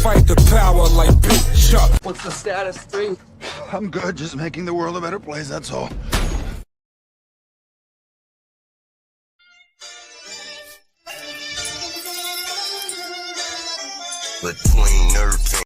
fight the power like Big Chuck. What's the status, 3? I'm good, just making the world a better place, that's all. Between nerve and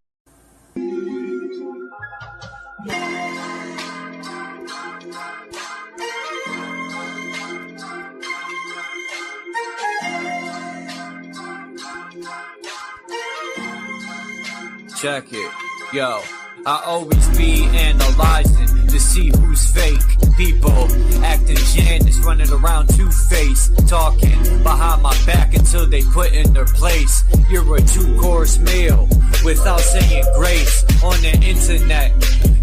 check it, yo. I always be analyzing to see who's fake. People acting Janice, running around two-faced, talking behind my back until they put in their place. You're a two-course meal without saying grace on the internet.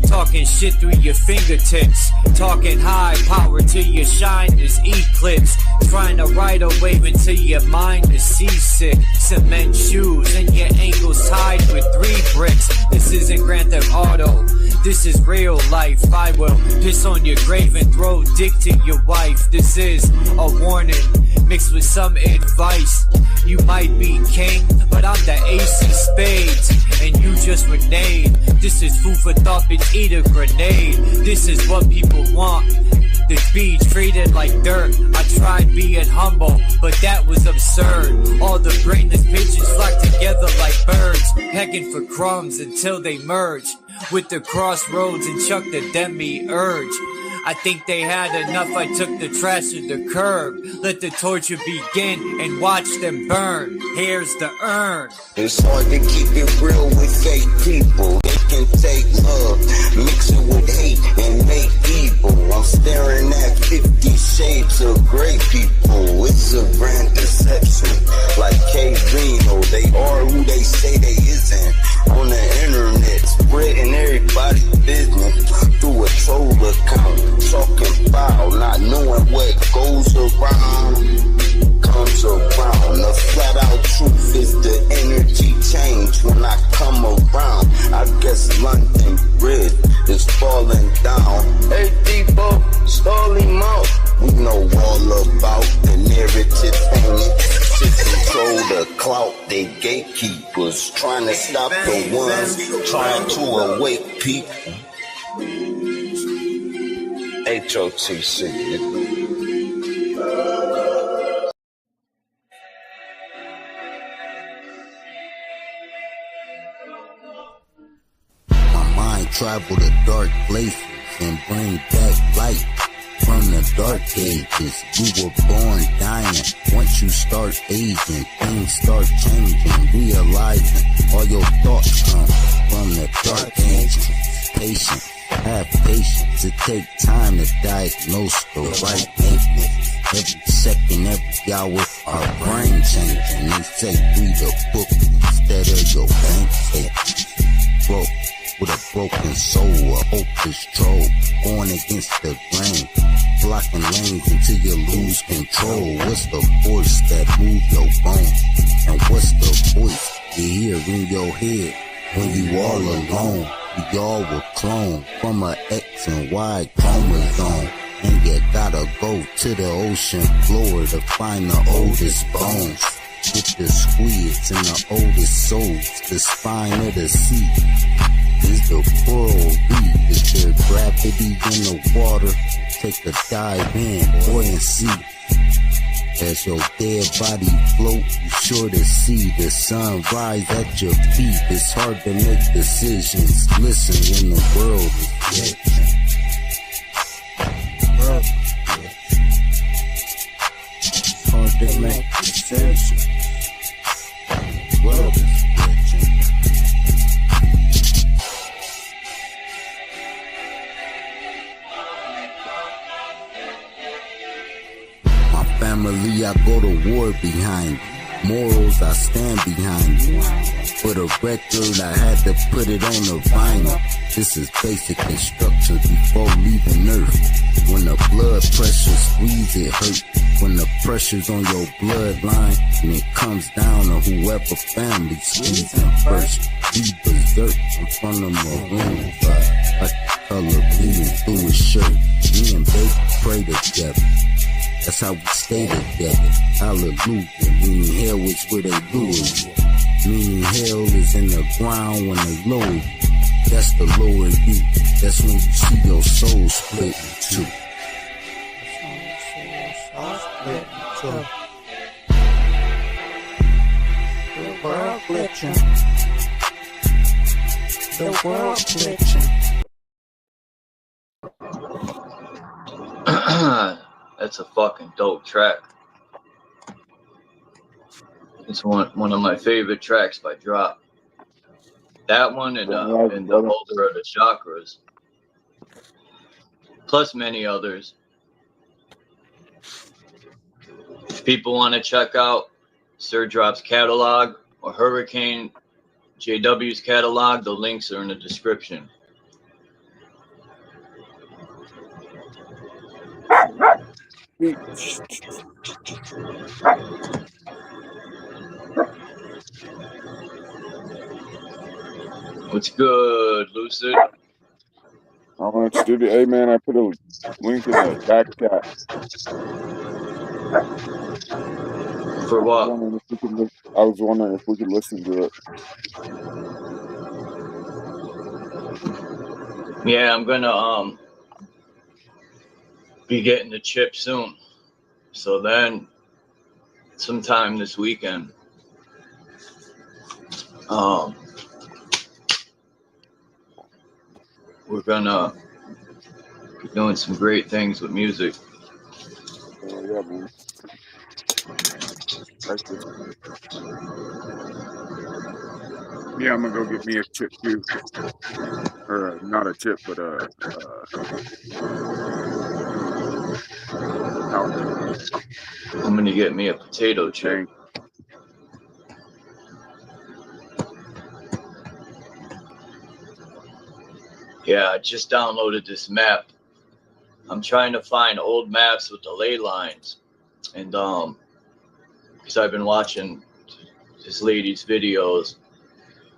Talking shit through your fingertips, talking high power till your shine is eclipse. Trying to ride a wave until your mind is seasick. Cement shoes and your ankles tied with 3 bricks. This isn't Grand Theft Auto, this is real life. I will piss on your grave and throw dick to your wife. This is a warning mixed with some advice. You might be king, but I'm the ace of spades, and you just reneged. This is food for thought, bitch, eat a grenade. This is what people want, to be treated like dirt. I tried being humble, but that was absurd. All the brainless bitches flock together like birds, pecking for crumbs until they merge with the crossroads and chuck the demi-urge. I think they had enough, I took the trash to the curb. Let the torture begin and watch them burn. Here's the urn. it's hard to keep it real with fake people. They can take love, mix it with hate, and make evil. I'm staring at 50 shades of gray people. It's a grand deception. Like K-Reno, they are who they say they isn't. On the internet, spreading everybody's business through a troll account. Talking foul, not knowing what goes around comes around. The flat out truth is the energy change when I come around. I guess London Bridge is falling down. Hey people, stall him out. We know all about the narrative painting. To control the clout, they gatekeepers trying to stop the ones trying to awake people. HOTC. My mind travel to dark places and bring back light from the dark ages. You were born dying. Once you start aging, things start changing. Realizing all your thoughts come from the dark ages. Patient. Have patience, to take time to diagnose the right maintenance. Every second, every hour, our brain changing. They say read a book instead of your bank statement. Broke with a broken soul, a hopeless troll, going against the grain, blocking lanes until you lose control. What's the force that moves your bones? And what's the voice you hear in your head when you all alone? We all were cloned from a X and Y chromosome. And you gotta go to the ocean floor to find the oldest bones. Get the squids and the oldest souls. The spine of the sea is the coral reef. Is there gravity in the water? Take a dive in, buoyancy. As your dead body float, you sure to see the sun rise at your feet. It's hard to make decisions. Listen when the world is dead. It's hard to make decisions. The world is family, I go to war behind. Morals, I stand behind. For the record, I had to put it on the vinyl. This is basic instructions before leaving Earth. When the blood pressure squeeze, it hurt. When the pressure's on your bloodline, and it comes down to whoever family squeezing first. Be berserk in front of maroon, like the color bleeding through his shirt. Me and baby pray together. That's how we stay together. Hallelujah. Meaning hell is where they do it. Meaning hell is in the ground when they load. That's the lower you. That's when you see your soul split in two. The world glitching. The world glitching. That's a fucking dope track. It's one of my favorite tracks by Drop. That one and the Holder of the Chakras. Plus many others. If people want to check out Sir Drop's catalog or Hurricane JW's catalog, the links are in the description. What's good, Lucid? How much did it? Hey man, I put a link in the back chat. For what? I was wondering if we could listen to it. Yeah, I'm gonna be getting the chip soon. So then sometime this weekend, we're gonna be doing some great things with music. Yeah, man. Yeah, I'm gonna go get me a chip too, or not a chip, but I'm gonna get me a potato chip. Yeah, I just downloaded this map. I'm trying to find old maps with the ley lines, and because I've been watching this lady's videos.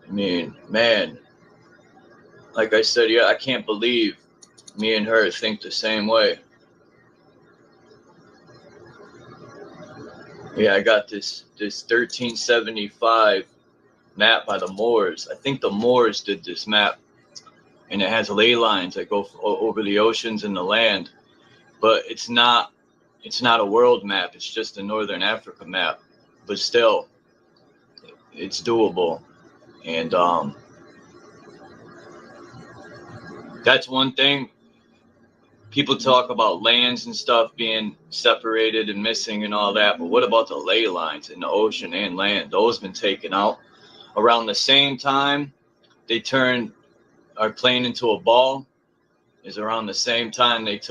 I mean, man, like I said, yeah, I can't believe me and her think the same way. Yeah, I got this 1375 map by the Moors. I think the Moors did this map, and it has ley lines that go over the oceans and the land. But it's not a world map. It's just a Northern Africa map. But still, it's doable. And that's one thing. People talk about lands and stuff being separated and missing and all that, but what about the ley lines in the ocean and land? Those been taken out. Around the same time they turned our plane into a ball is around the same time they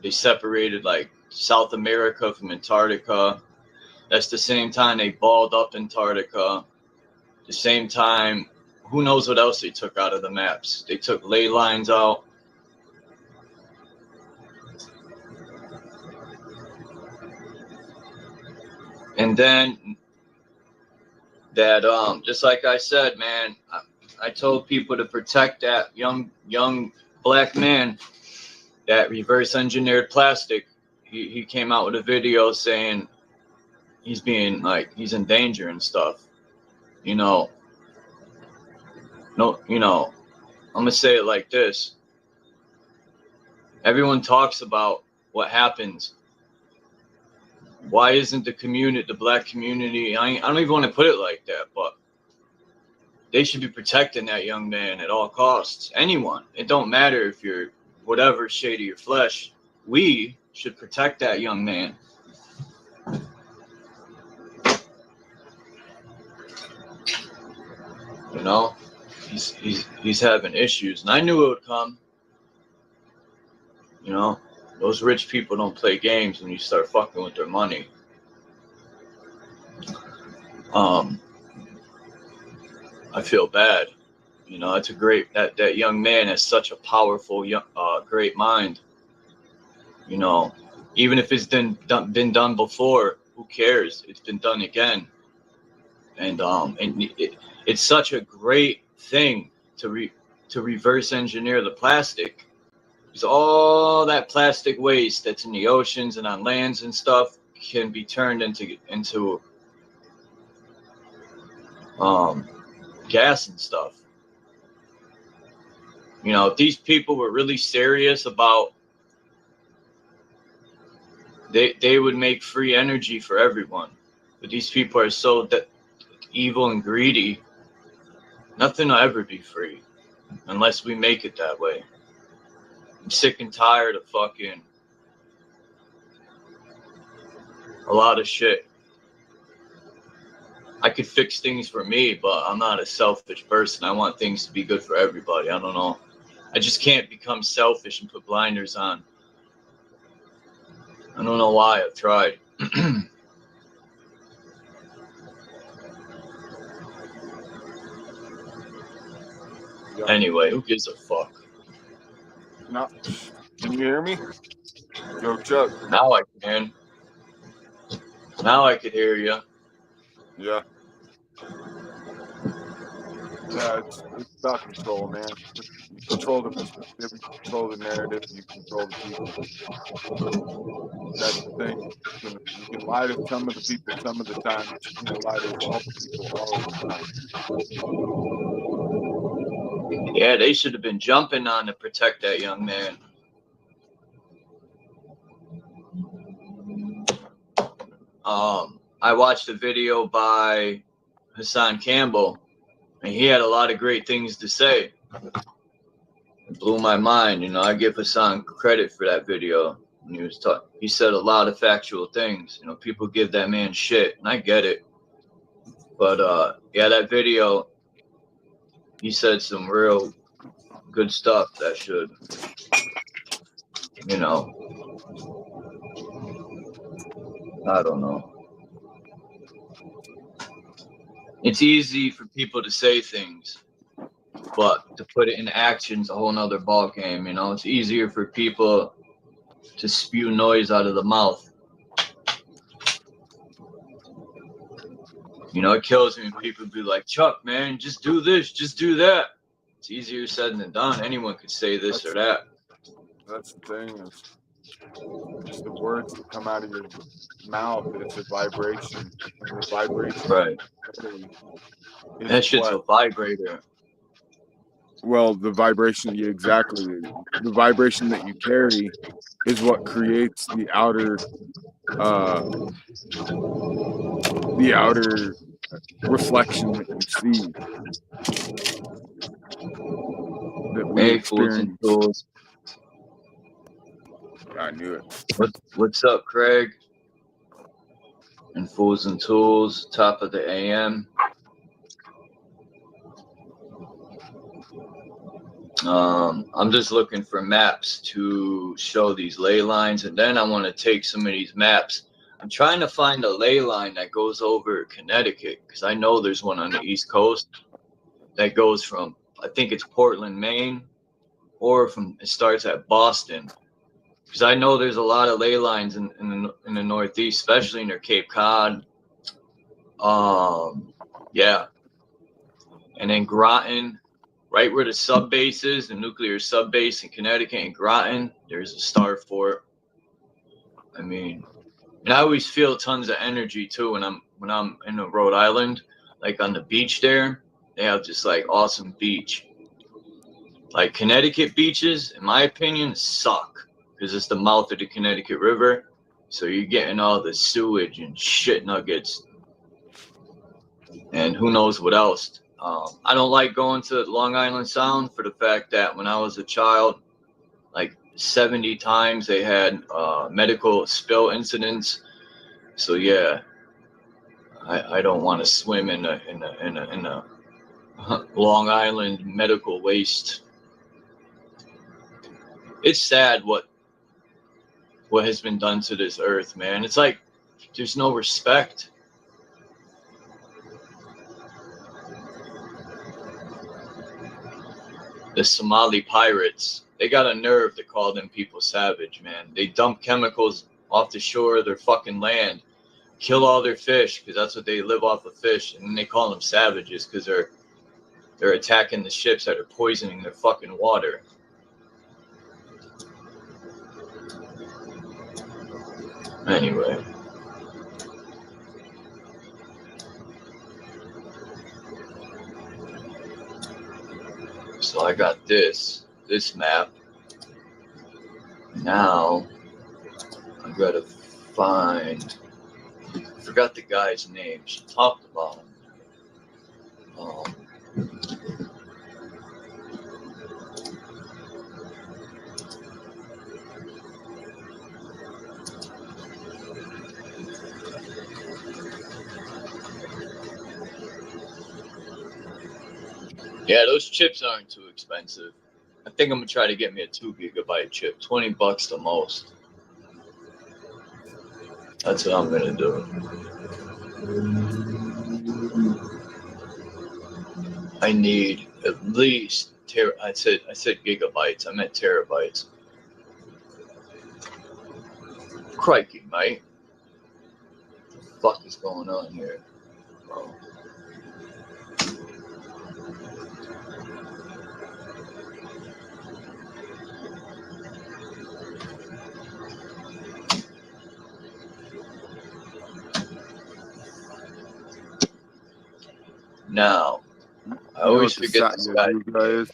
separated like South America from Antarctica. That's the same time they balled up Antarctica. The same time, who knows what else they took out of the maps. They took ley lines out. And then that, just like I said, man, I told people to protect that young black man that reverse engineered plastic. He came out with a video saying he's being like, he's in danger and stuff. You know, no, you know, I'm gonna say it like this. Everyone talks about what happens. Why isn't the black community, I don't even want to put it like that, but they should be protecting that young man at all costs. Anyone. It don't matter if you're whatever shade of your flesh. We should protect that young man. You know, he's having issues, and I knew it would come. You know, those rich people don't play games when you start fucking with their money. I feel bad. You know, it's a great that young man has such a powerful, great mind. You know, even if it's been done before, who cares? It's been done again, and it's such a great thing to reverse engineer the plastic. Because all that plastic waste that's in the oceans and on lands and stuff can be turned into gas and stuff. You know, if these people were really serious about, they would make free energy for everyone. But these people are so evil and greedy. Nothing will ever be free unless we make it that way. I'm sick and tired of fucking a lot of shit. I could fix things for me, but I'm not a selfish person. I want things to be good for everybody. I don't know. I just can't become selfish and put blinders on. I don't know why. I've tried. Anyway, who gives a fuck? No. Can you hear me? Yo, Chuck. Now I can. Now I could hear you. Yeah. Yeah, it's about control, man. You control the perspective, you control the narrative, you control the people. That's the thing. You can lie to some of the people some of the time, but you can't lie to all the people all of the time. Yeah, they should have been jumping on to protect that young man. I watched a video by Hassan Campbell, and he had a lot of great things to say. It blew my mind. You know, I give Hassan credit for that video. When he was talking, he said a lot of factual things. You know, people give that man shit, and I get it. But yeah, that video, he said some real good stuff that should, you know, I don't know. It's easy for people to say things, but to put it in action's a whole nother ball game. You know, it's easier for people to spew noise out of the mouth. You know, it kills me when people be like, Chuck, man, just do this, just do that. It's easier said than done. Anyone could say this or that. That's the thing, is just the words that come out of your mouth. It's a vibration. And the vibration, right? That shit's a vibrator. Well, the vibration, exactly. The vibration that you carry is what creates the outer reflection that you see. That we experience. I knew it. What's up, Craig? And Fools and Tools, top of the AM. I'm just looking for maps to show these ley lines, and then I want to take some of these maps. I'm trying to find a ley line that goes over Connecticut, because I know there's one on the East Coast that goes from, I think it's Portland, Maine, or it starts at Boston. Because I know there's a lot of ley lines in the Northeast, especially near Cape Cod. Yeah. And then Groton, right where the sub base is, the nuclear sub base in Connecticut and Groton, there's a star fort. I mean, and I always feel tons of energy too when I'm in Rhode Island, like on the beach there. They have just like awesome beach. Like Connecticut beaches, in my opinion, suck. Because it's the mouth of the Connecticut River. So you're getting all the sewage and shit nuggets. And who knows what else. I don't like going to Long Island Sound for the fact that when I was a child, like 70 times they had medical spill incidents. So yeah, I don't want to swim in a Long Island medical waste. It's sad what has been done to this earth, man. It's like there's no respect. The Somali pirates, they got a nerve to call them people savage, man. They dump chemicals off the shore of their fucking land, kill all their fish, because that's what they live off of, fish, and then they call them savages because they're attacking the ships that are poisoning their fucking water. Anyway. So I got this map. Now I gotta find. I forgot the guy's name. She talked about him. Yeah, those chips aren't too expensive. I think I'm gonna try to get me a 2 gigabyte chip. $20 the most. That's what I'm gonna do. I need at least I said gigabytes. I meant terabytes. Crikey, mate. What the fuck is going on here? Bro. Now, I always forget this guy. You guys.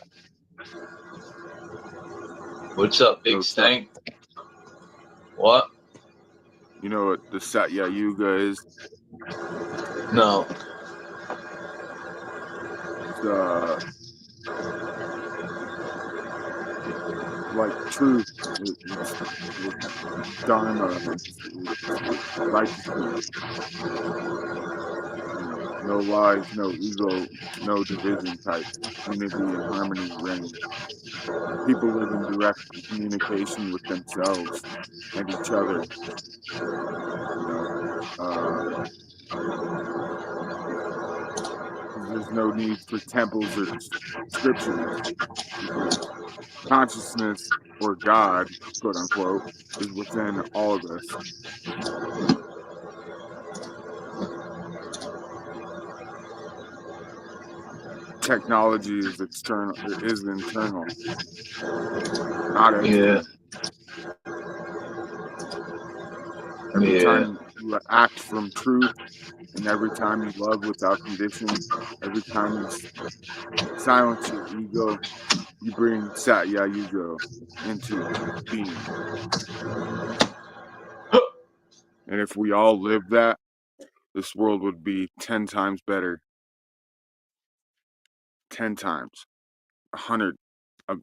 What's up, Big Stank? What? You know what the Satya Yuga is? No. It's like truth. It's dharma. It's righteousness. No lies, no ego, no division type. Unity and harmony reign. People live in direct communication with themselves and each other. There's no need for temples or scriptures. Consciousness, or God, quote unquote, is within all of us. Technology is external, is internal, not external. Every time you act from truth, and every time you love without condition, every time you silence your ego, you bring Satya Yuga into being. And if we all lived that, this world would be 10 times better. 10 times. 100. An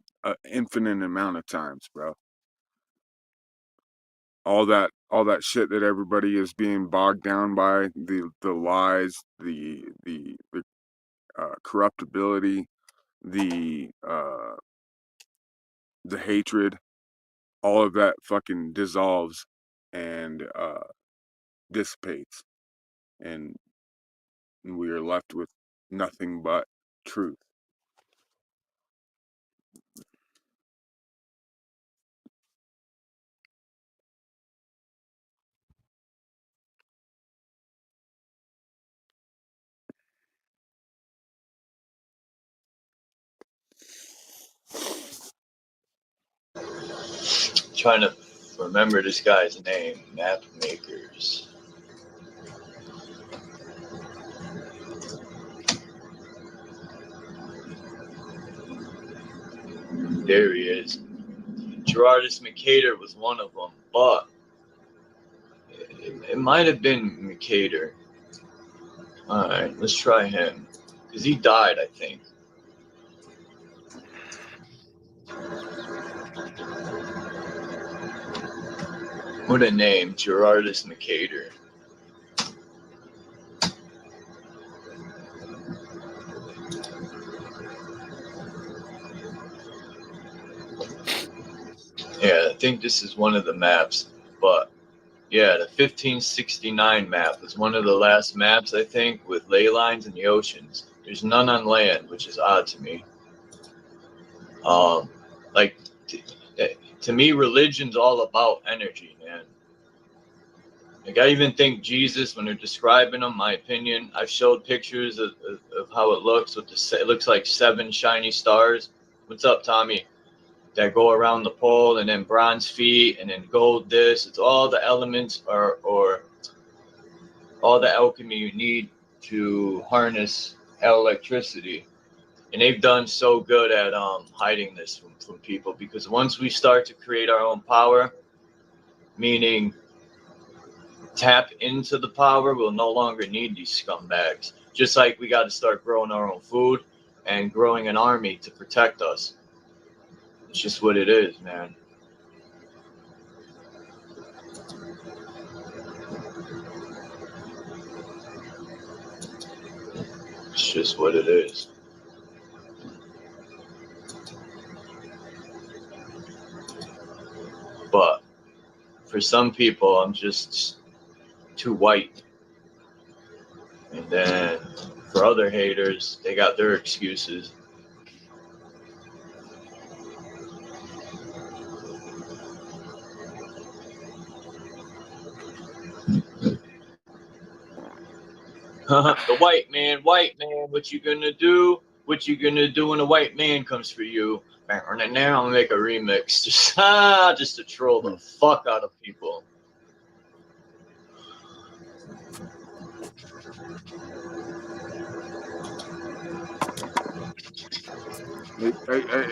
infinite amount of times, bro. All that shit that everybody is being bogged down by, the lies, the corruptibility, the hatred, all of that fucking dissolves and dissipates, and we are left with nothing but truth. Trying to remember this guy's name. Map makers. There he is. Gerardus Mercator was one of them, but it might have been Mercator. All right, let's try him, because he died, I think. What a name, Gerardus Mercator. Yeah, I think this is one of the maps, but yeah, the 1569 map is one of the last maps, I think, with ley lines in the oceans. There's none on land, which is odd to me. Like, to me, religion's all about energy, man. Like, I even think Jesus, when they're describing him, my opinion, I've showed pictures of how it looks. It looks like 7 shiny stars. What's up, Tommy? That go around the pole, and then bronze feet, and then gold this. It's all the elements or all the alchemy you need to harness electricity. And they've done so good at hiding this from people, because once we start to create our own power, meaning tap into the power, we'll no longer need these scumbags. Just like we got to start growing our own food and growing an army to protect us. It's just what it is, man. It's just what it is. But for some people, I'm just too white. And then for other haters, they got their excuses. The white man, what you gonna do? What you gonna do when a white man comes for you? Now I'm gonna make a remix, just to troll the fuck out of people.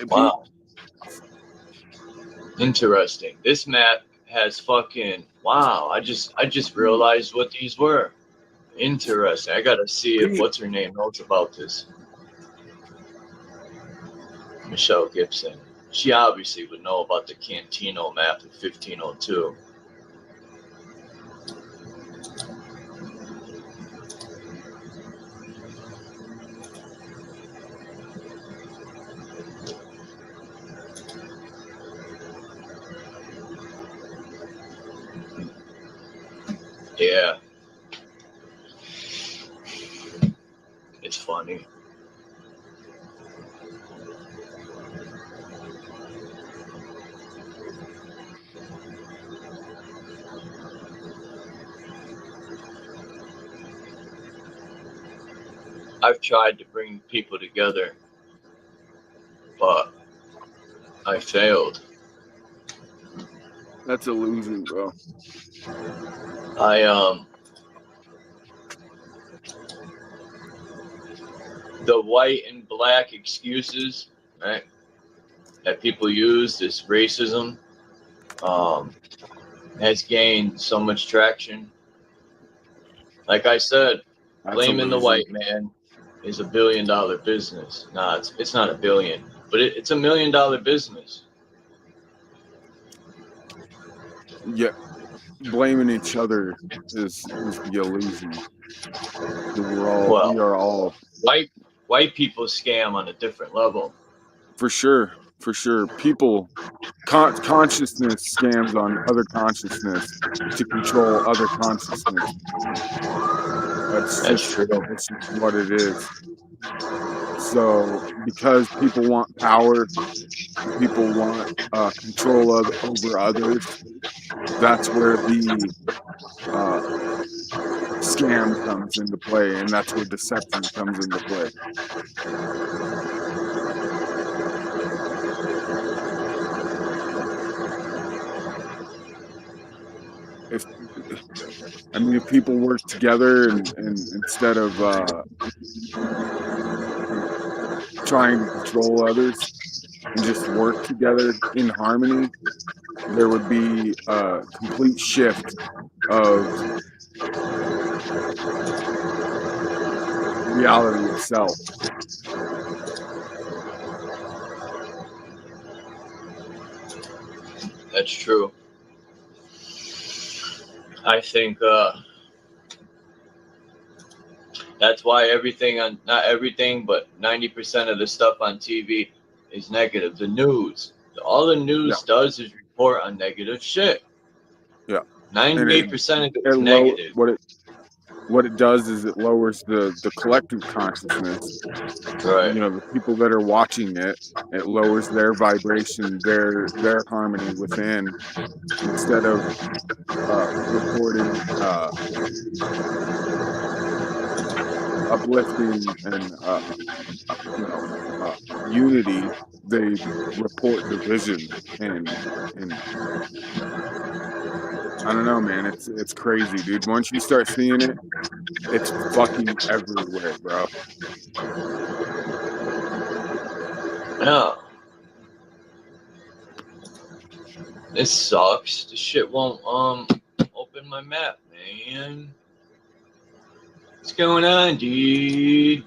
Wow. Interesting. This map has fucking wow. I just realized what these were. Interesting. I gotta see if what's her name knows about this. Michelle Gibson. She obviously would know about the Cantino map of 1502. Yeah. It's funny. I've tried to bring people together, but I failed. That's a losing, bro. The white and black excuses, right, that people use, this racism, has gained so much traction. Like I said, blaming the white man is $1 billion business. Nah, it's not $1 billion, but it's $1 million business. Yeah, blaming each other is the illusion. We are all white people scam on a different level. For sure. People consciousness scams on other consciousness to control other consciousness. That's true. That's just what it is. So because people want power, people want control over others, that's where the scam comes into play, and that's where deception comes into play. If people work together and instead of trying to control others and just work together in harmony, there would be a complete shift of reality itself. That's true. I think that's why not everything, but 90% of the stuff on TV is negative. The news, all the news does is report on negative shit. Yeah. 98% of it's negative. What it does is it lowers the collective consciousness. Right. The people that are watching it lowers their vibration, their harmony within, instead of reporting uplifting and unity. They report division and I don't know, man. It's crazy, dude. Once you start seeing it, it's fucking everywhere, bro. Yeah. This sucks. This shit won't open my map, man. What's going on, dude?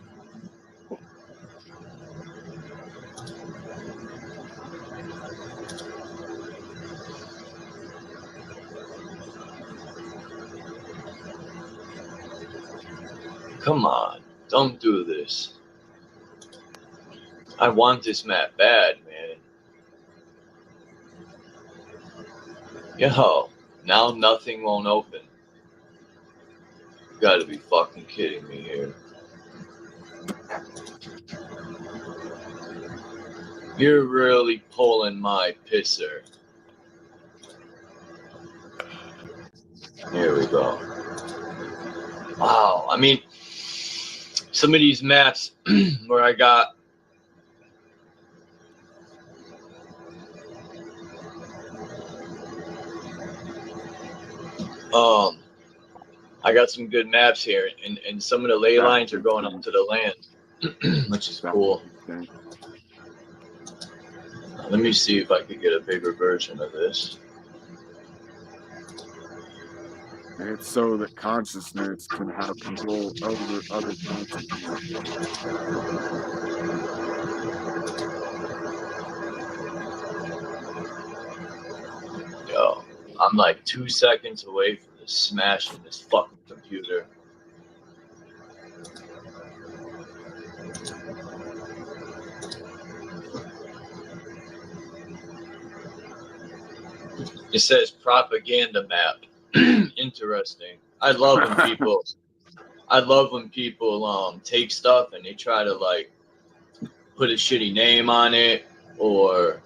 Come on, don't do this. I want this map bad, man. Yo, now nothing won't open. You gotta be fucking kidding me here. You're really pulling my pisser. Here we go. Wow, I mean, some of these maps where I got some good maps here, and some of the ley lines are going up to the land, which is cool. Let me see if I could get a bigger version of this. It's so that consciousness can have control over other consciousness. Yo, I'm like 2 seconds away from just smashing this fucking computer. It says propaganda map. Interesting. I love when people take stuff and they try to like put a shitty name on it, or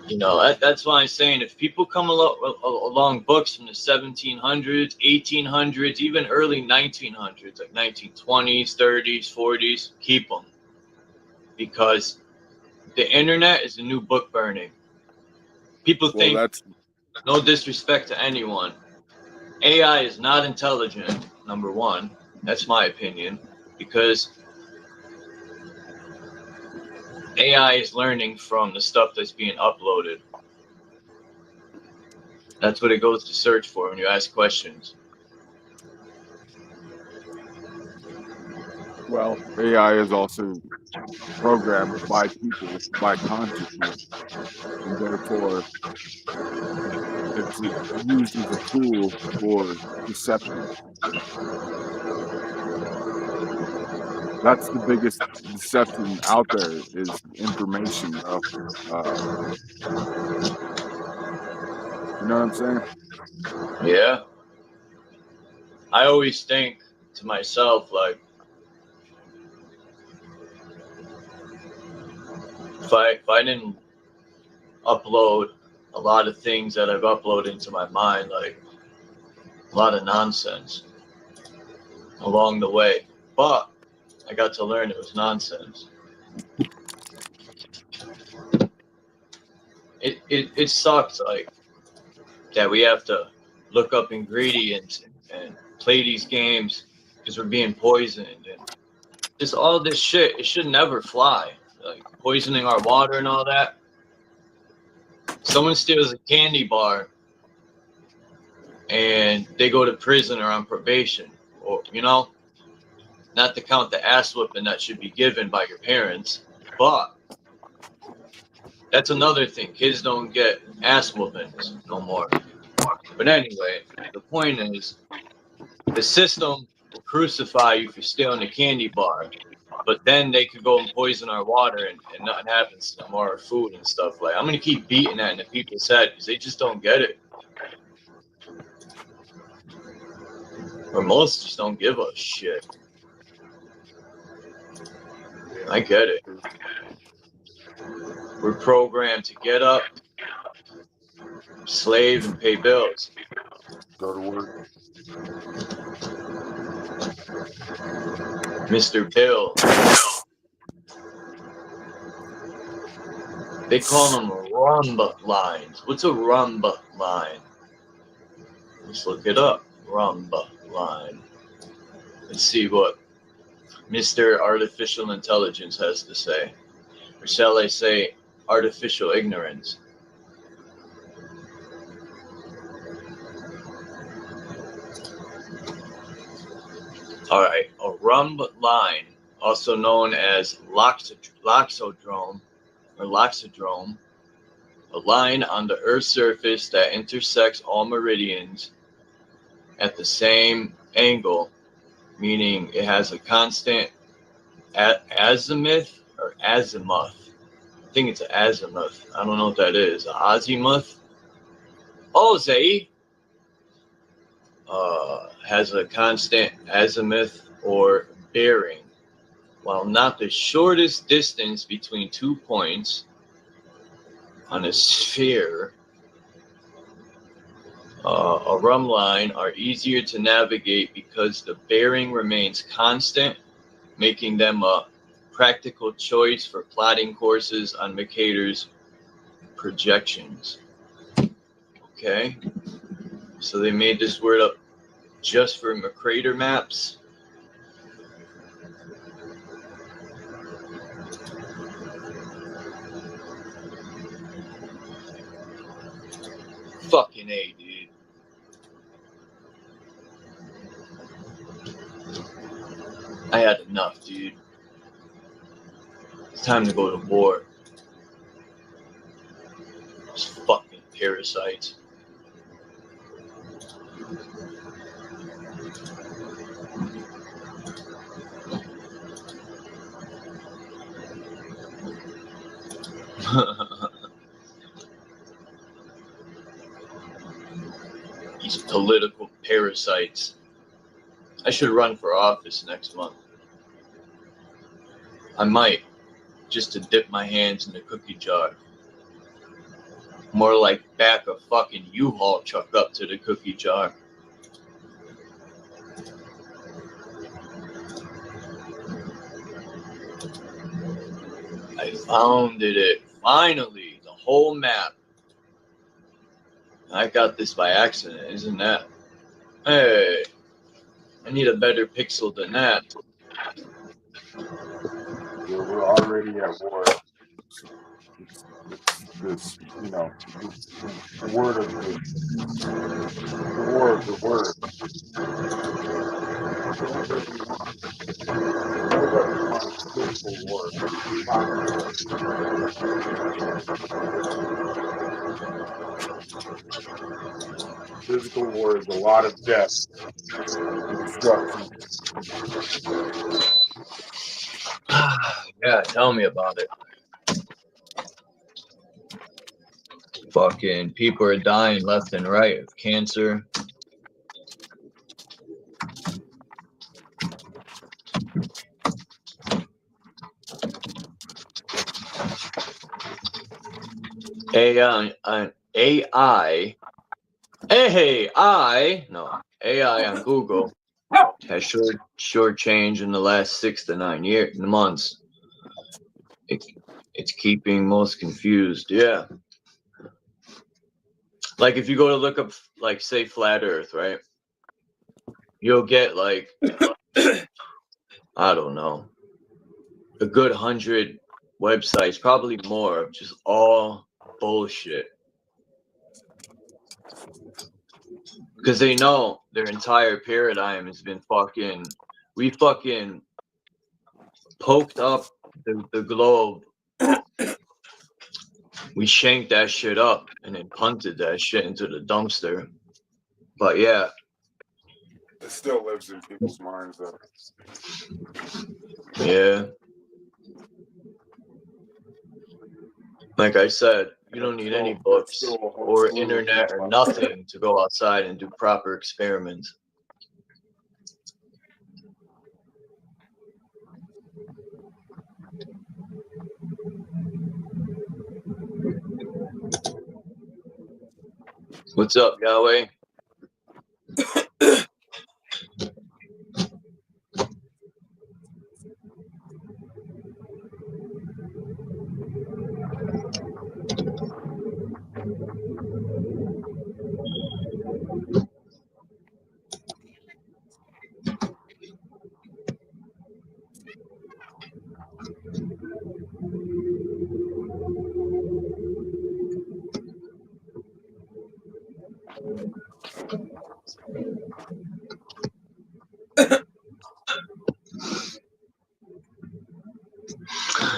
you know, that's why I'm saying if people come along books from the 1700s, 1800s, even early 1900s, like 1920s, 30s, 40s, keep them, because the internet is a new book burning. People think, no disrespect to anyone, AI is not intelligent, number one. That's my opinion, because AI is learning from the stuff that's being uploaded. That's what it goes to search for when you ask questions. Well, AI is also programmed by people, by consciousness, and therefore it's used as a tool for deception. That's the biggest deception out there, is information. You know what I'm saying? Yeah. I always think to myself, like, if I didn't upload a lot of things that I've uploaded into my mind, like a lot of nonsense along the way, but I got to learn it was nonsense. It sucks, like, that we have to look up ingredients and play these games because we're being poisoned, and just all this shit. It should never fly, like poisoning our water and all that. Someone steals a candy bar and they go to prison or on probation, or, you know, not to count the ass whipping that should be given by your parents, but that's another thing. Kids don't get ass whoopings no more. But anyway, the point is, the system will crucify you for stealing a candy bar, but then they could go and poison our water, and nothing happens to them, or our food and stuff. Like, I'm gonna keep beating that into people's head because they just don't get it, or most just don't give a shit. I get it. We're programmed to get up, slave, and pay bills. Go to work. Mr. Bill. They call them rumba lines. What's a rumba line? Let's look it up. Rumba line. Let's see what Mr. Artificial Intelligence has to say? Or shall I say artificial ignorance? All right, a rhumb line, also known as loxodrome, a line on the Earth's surface that intersects all meridians at the same angle, meaning it has a constant azimuth or azimuth. I think it's azimuth. I don't know what that is. Azimuth? Has a constant azimuth or bearing, while not the shortest distance between 2 points on a sphere. A rhumb line are easier to navigate because the bearing remains constant, making them a practical choice for plotting courses on Mercator's projections. Okay, so they made this word up just for Mercator maps. Fucking A, dude. I had enough, dude. It's time to go to war. These fucking parasites. These political parasites. I should run for office next month. I might, just to dip my hands in the cookie jar. More like back a fucking U-Haul truck up to the cookie jar. I founded it. Finally, the whole map. I got this by accident, isn't that? Hey, I need a better pixel than that. We're already at war. This, you know, the word of the war of the word. Everybody wants physical war. Physical war is a lot of death and destruction. Yeah, tell me about it. Fucking people are dying left and right of cancer. AI on Google has short change in the last 6 to 9 months. It's keeping most confused. Yeah. Like if you go to look up, like say flat Earth, right? You'll get like, I don't know, a good 100 websites, probably more, of just all bullshit. Because they know their entire paradigm has been we fucking poked up the globe. We shanked that shit up and then punted that shit into the dumpster. But yeah. It still lives in people's minds, though. Yeah. Like I said, you don't need any books or internet or nothing to go outside and do proper experiments. What's up, Yahweh?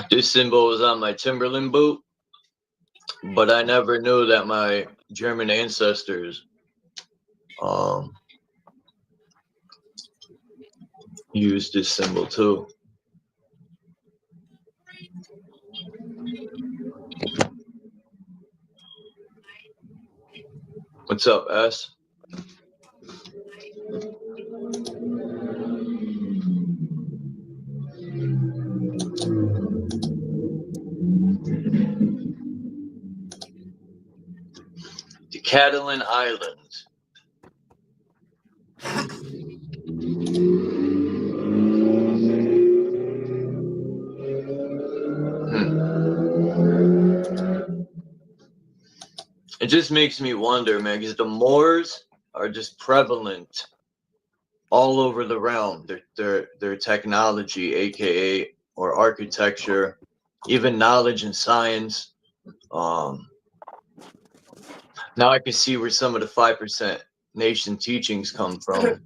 This symbol was on my Timberland boot, but I never knew that my German ancestors used this symbol too. What's up, S? The Catalan Islands. It just makes me wonder, man, because the Moors are just prevalent all over the realm. Their technology, aka or architecture, even knowledge and science. Now I can see where some of the 5% nation teachings come from.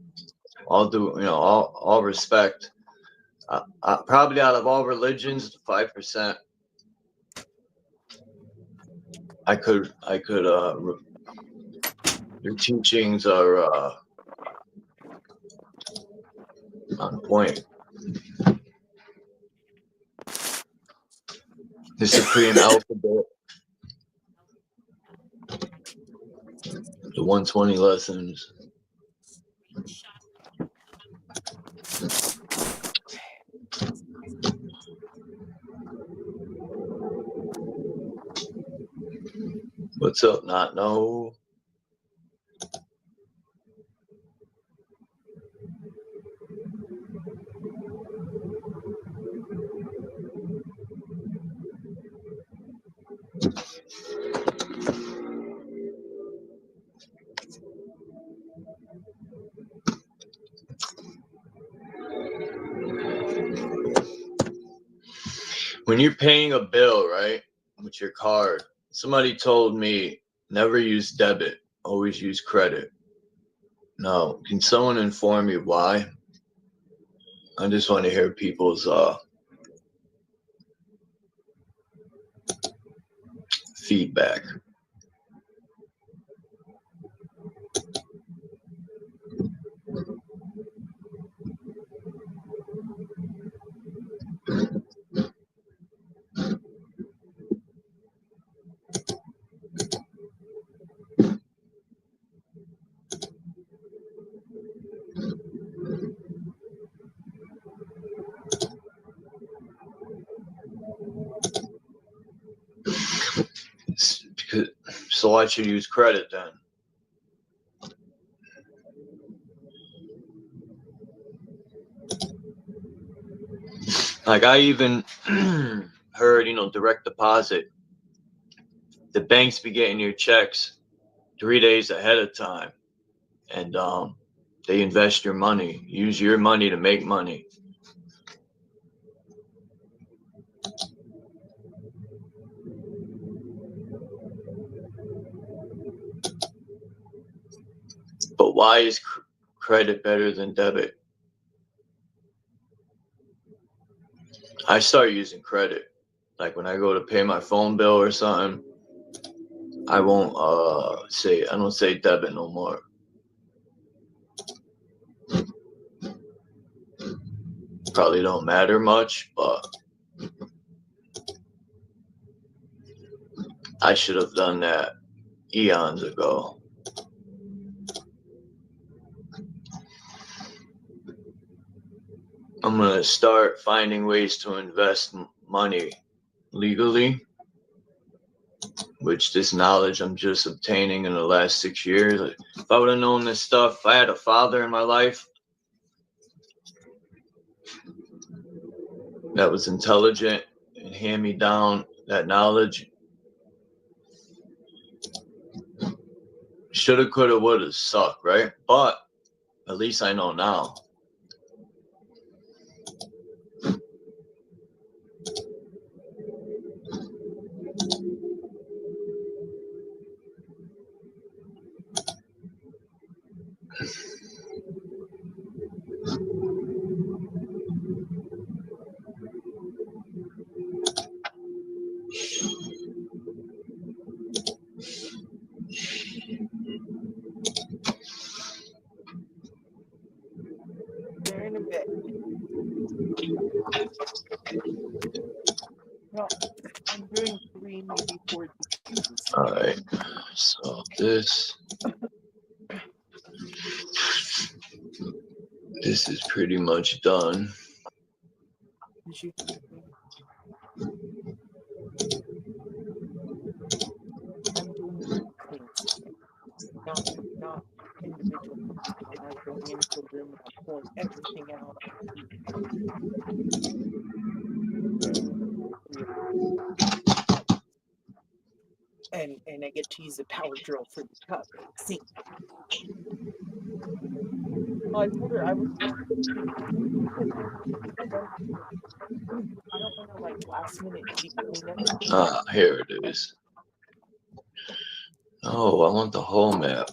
All respect. Probably out of all religions, 5%. I could. Their teachings are on point. The supreme alphabet. The 120 lessons. What's up, not no? When you're paying a bill, right, with your card, somebody told me never use debit, always use credit. Now, can someone inform me why? I just want to hear people's feedback. So I should use credit then. Like I even heard, direct deposit. The banks be getting your checks 3 days ahead of time, and they invest your money. Use your money to make money. But why is credit better than debit? I start using credit. Like when I go to pay my phone bill or something, I won't I don't say debit no more. Probably don't matter much, but I should have done that eons ago. I'm going to start finding ways to invest money legally, which this knowledge I'm just obtaining in the last 6 years. If I would have known this stuff, if I had a father in my life that was intelligent and hand me down that knowledge, shoulda, coulda, woulda suck, right? But at least I know now. Well, I'm doing 3, maybe 4 DQs. Alright, so this is pretty much done. Did you? I'm doing things, not individual. I'm like going into a room and I'm pulling everything out. And I get to use a power drill for the cup. See. Oh, I told her I was. I don't want to like last minute deep clean everything. Ah, here it is. Oh, I want the whole map.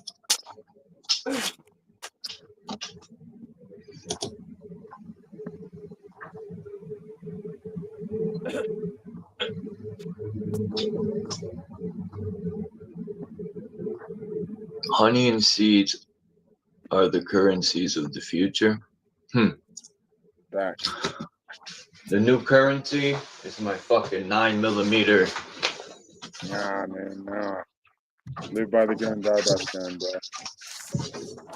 Honey and seeds are the currencies of the future. Back. The new currency is my fucking 9mm. Nah, man, nah. Live by the gun, die by the gun, bro.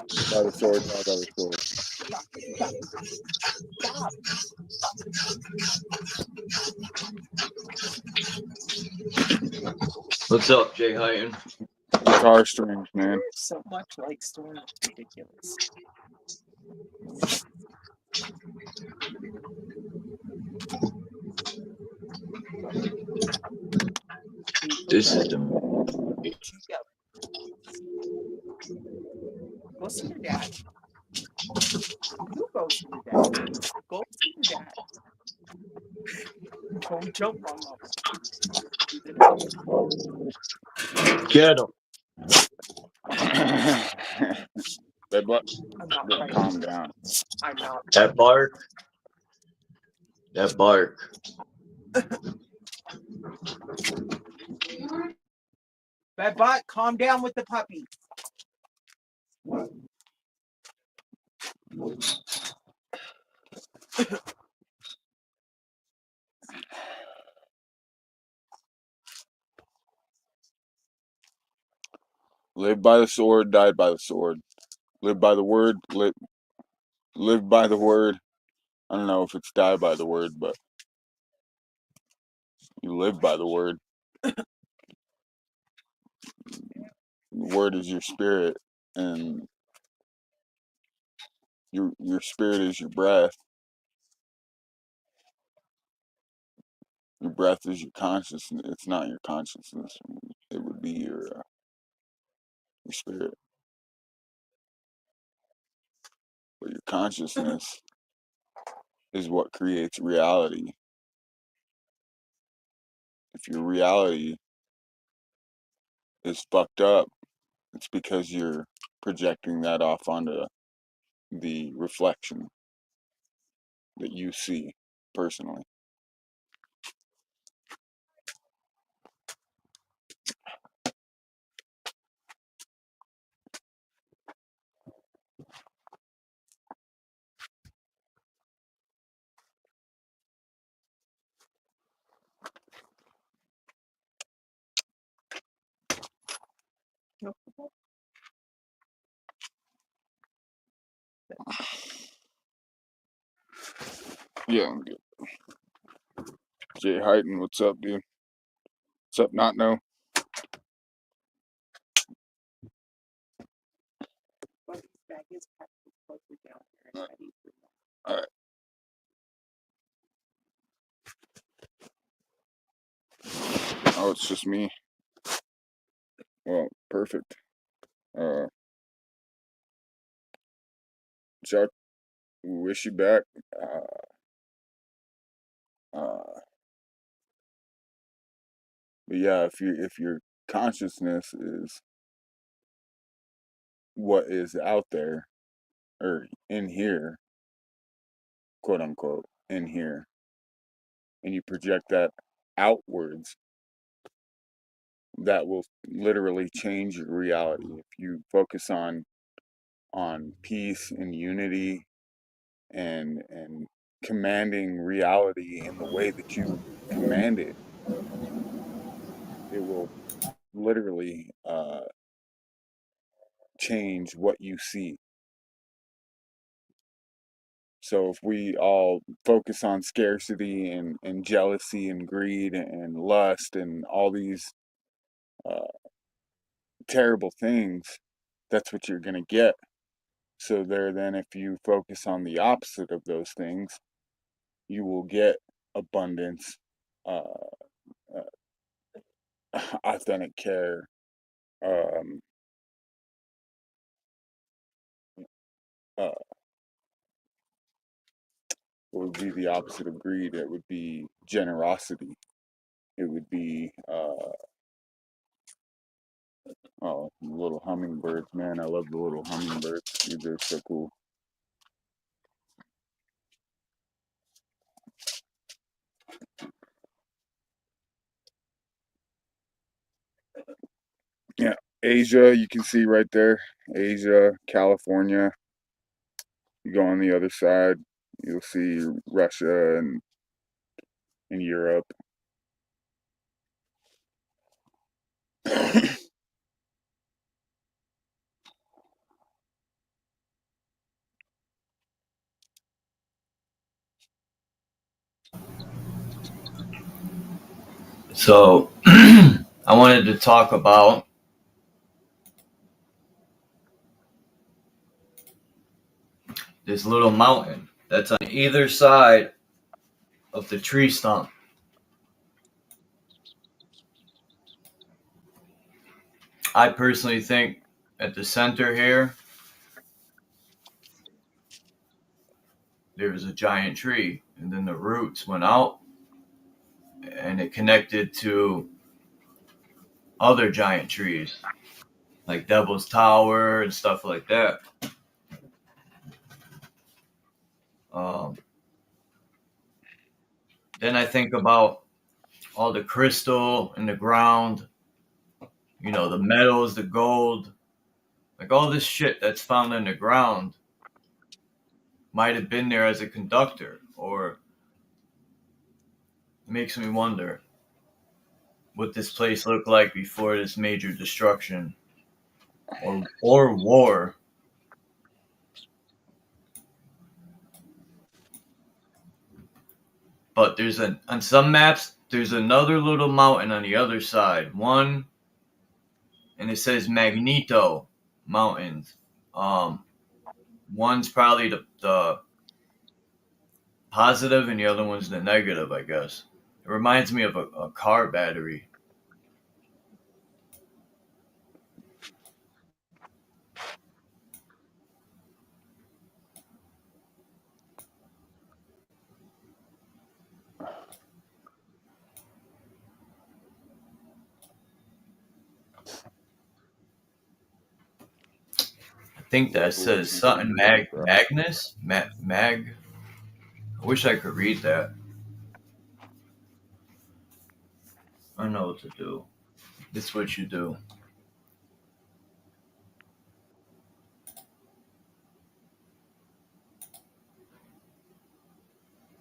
Live by the sword, die by the sword. What's up, Jay Hyten? Guitar strings, man. So much like Storm. It's ridiculous. This is the. Go see your dad. You go see your dad. Go see your dad. Don't jump on them. Get him. Bed butt. I'm not fighting. Calm down. I'm not. That bark. That bark. Bedbot, calm down with the puppy. Live by the sword, died by the sword. Live by the word, live by the word. I don't know if it's die by the word, but you live by the word. The word is your spirit, and your spirit is your breath. Your breath is your consciousness. It's not your consciousness. It would be your spirit. But your consciousness is what creates reality. If your reality is fucked up, it's because you're projecting that off onto the reflection that you see personally. Yeah, I'm good. Jay Hyten, what's up, dude? What's up, not no? Alright. Oh, it's just me. Well, perfect. Chuck, we wish you back. But yeah, if your consciousness is what is out there, or in here, quote unquote, in here, and you project that outwards, that will literally change your reality. If you focus on peace and unity and commanding reality in the way that you command it, it will literally change what you see. So if we all focus on scarcity and jealousy and greed and lust and all these terrible things, that's what you're going to get. So then if you focus on the opposite of those things, you will get abundance, uh, authentic care, um, uh, what would be the opposite of greed? It would be generosity. It would be, oh, little hummingbirds, man. I love the little hummingbirds. These are so cool. Yeah, Asia, you can see right there. Asia, California. You go on the other side, you'll see Russia and Europe. So I wanted to talk about this little mountain that's on either side of the tree stump. I personally think at the center here, there was a giant tree, and then the roots went out and it connected to other giant trees like Devil's Tower and stuff like that. Then I think about all the crystal in the ground, you know, the metals, the gold, like all this shit that's found in the ground might have been there as a conductor, or it makes me wonder what this place looked like before this major destruction or war. But on some maps, there's another little mountain on the other side. One, and it says Magneto Mountains. One's probably the positive and the other one's the negative, I guess. It reminds me of a car battery. I think that says something Magnus? Mag. I wish I could read that. I know what to do. This is what you do.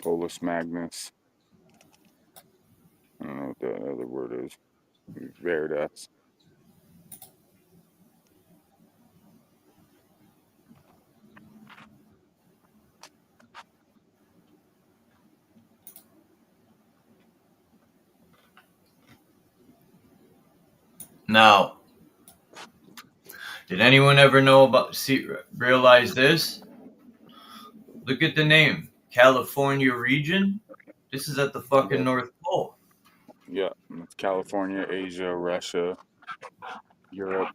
Polus Magnus. I don't know what the other word is. Veritas. Now, did anyone ever realize this? Look at the name, California region. This is at the fucking North Pole. Yeah, it's California, Asia, Russia, Europe.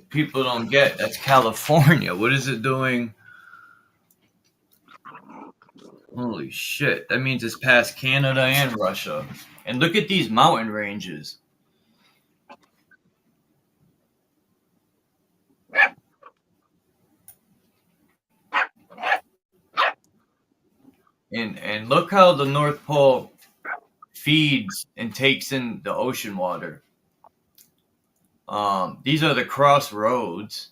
People don't get that's California. What is it doing? Holy shit. That means it's past Canada and Russia. And look at these mountain ranges. And look how the North Pole feeds and takes in the ocean water. These are the crossroads.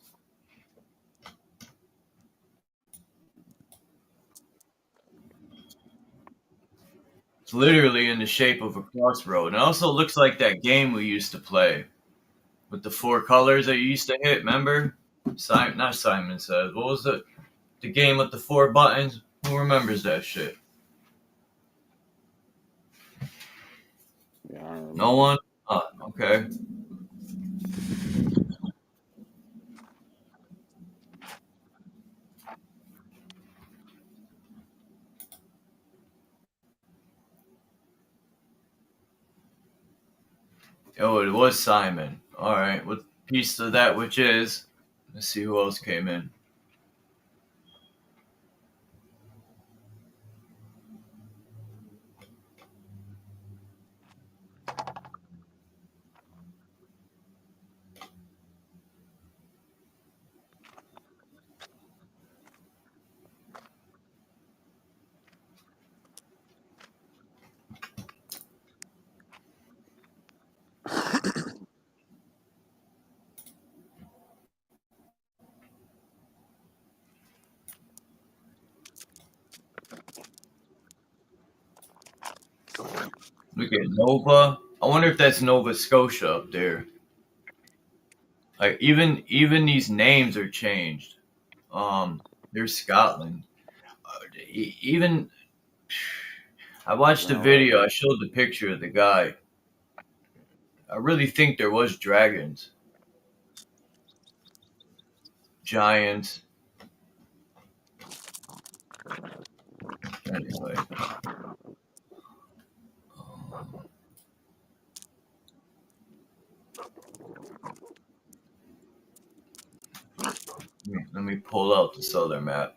It's literally in the shape of a crossroad. It also looks like that game we used to play with the 4 colors that you used to hit. Remember? Not Simon Says. What was the game with the 4 buttons? Who remembers that shit? Yeah, I don't No remember. one? Oh, okay. Oh, it was Simon. All right. What piece of that which is? Let's see who else came in. Look at Nova. I wonder if that's Nova Scotia up there. Like even these names are changed. There's Scotland. Even I watched the video. I showed the picture of the guy. I really think there was dragons, giants. Anyway, let me pull out the southern map.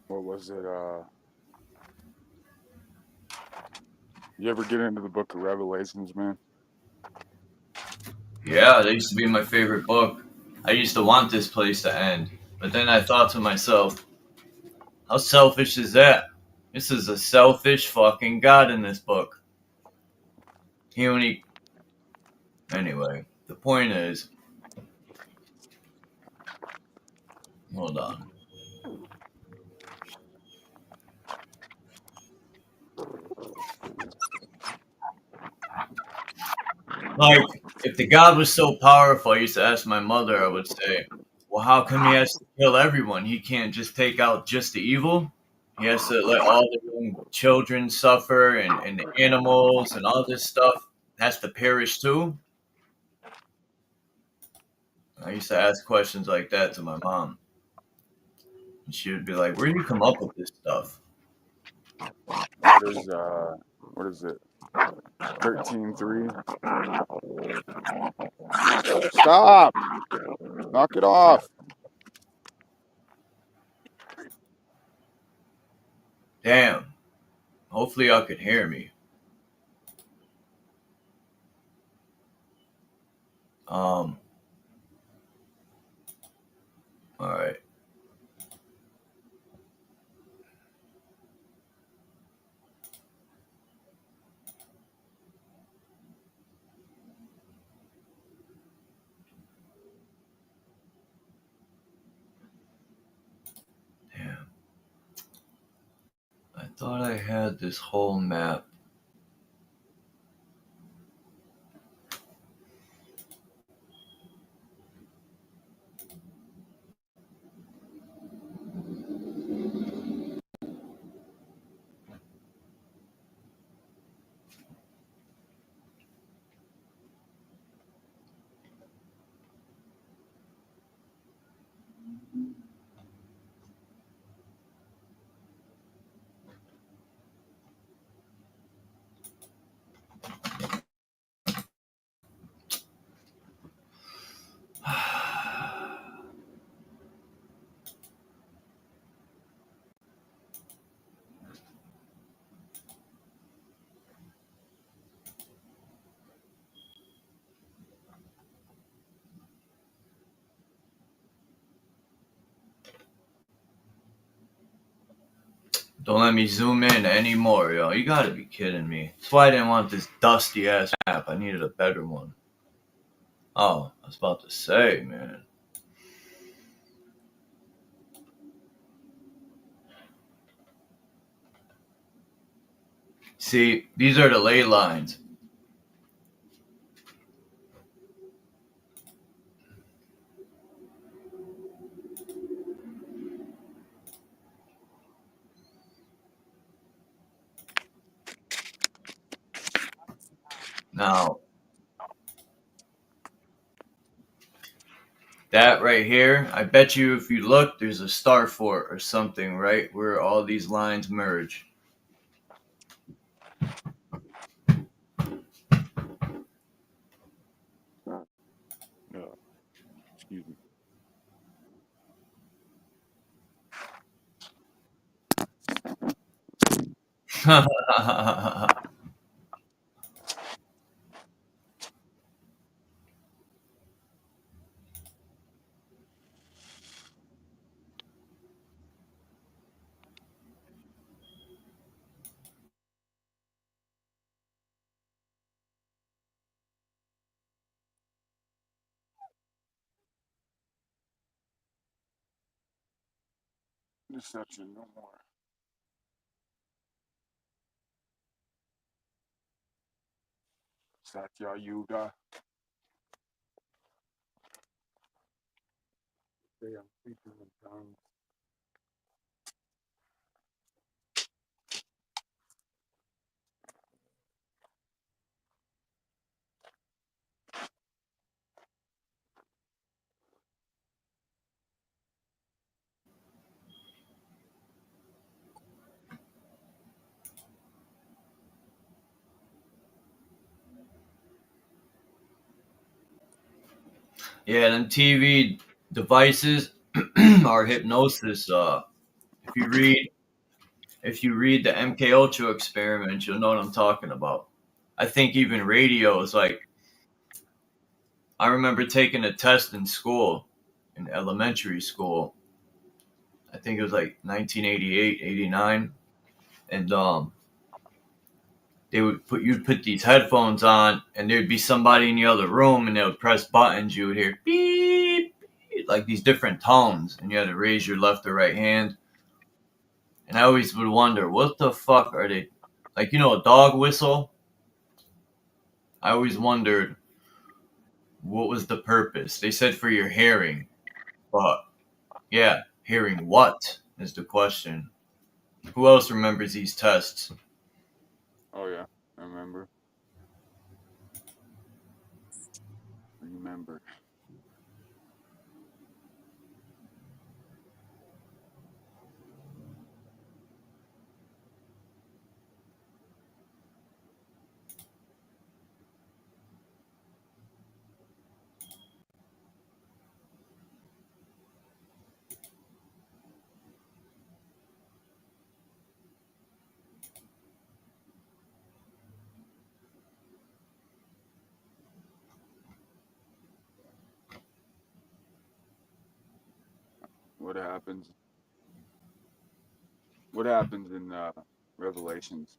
What was it? You ever get into the Book of Revelations, man? Yeah, that used to be my favorite book. I used to want this place to end, but then I thought to myself, how selfish is that? This is a selfish fucking god in this book. He only. Anyway, the point is. Hold on. Like, if the god was so powerful, I used to ask my mother, I would say, well, how come he has to kill everyone? He can't just take out just the evil? He has to let all the young children suffer and the animals and all this stuff has to perish too? I used to ask questions like that to my mom. And she would be like, where do you come up with this stuff? What is it? 13:3. Stop! Knock it off. Damn. Hopefully y'all could hear me. All right. Damn. I thought I had this whole map. Don't let me zoom in anymore, yo. You gotta be kidding me. That's why I didn't want this dusty ass map. I needed a better one. Oh, I was about to say, man. See, these are the ley lines. Now, that right here, I bet you if you look, there's a star fort or something, right? Where all these lines merge. No, excuse me. Deception, no more. Satya Yuga. Say I'm speaking in tongues. Yeah, them TV devices are hypnosis. If you read the MK Ultra experiment, you'll know what I'm talking about. I think even radio is like, I remember taking a test in school, in elementary school. I think it was like 1988, 89. And you'd put these headphones on and there'd be somebody in the other room and they would press buttons. You would hear beep, beep, like these different tones, and you had to raise your left or right hand. And I always would wonder, what the fuck are they, like, a dog whistle? I always wondered what was the purpose. They said for your hearing, but yeah, hearing what is the question. Who else remembers these tests? Oh yeah, I remember. Remember. What happens? What happens in Revelations?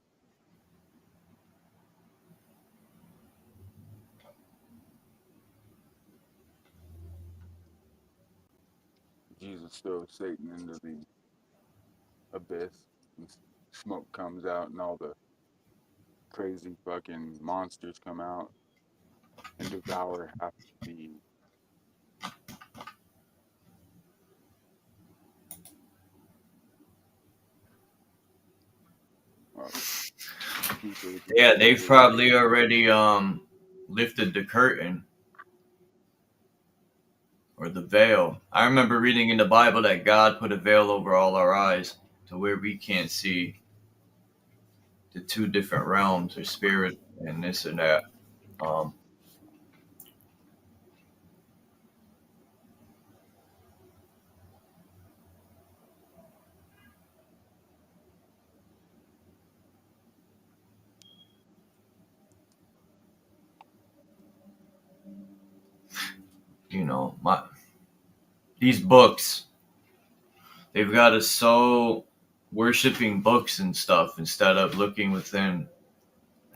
Jesus throws Satan into the abyss, and smoke comes out, and all the crazy fucking monsters come out and devour half the people. Yeah, they've probably already lifted the curtain. or the veil. I remember reading in the Bible that God put a veil over all our eyes to where we can't see the two different realms or spirit and this and that. Um, you know, these books, they've got us so worshiping books and stuff instead of looking within,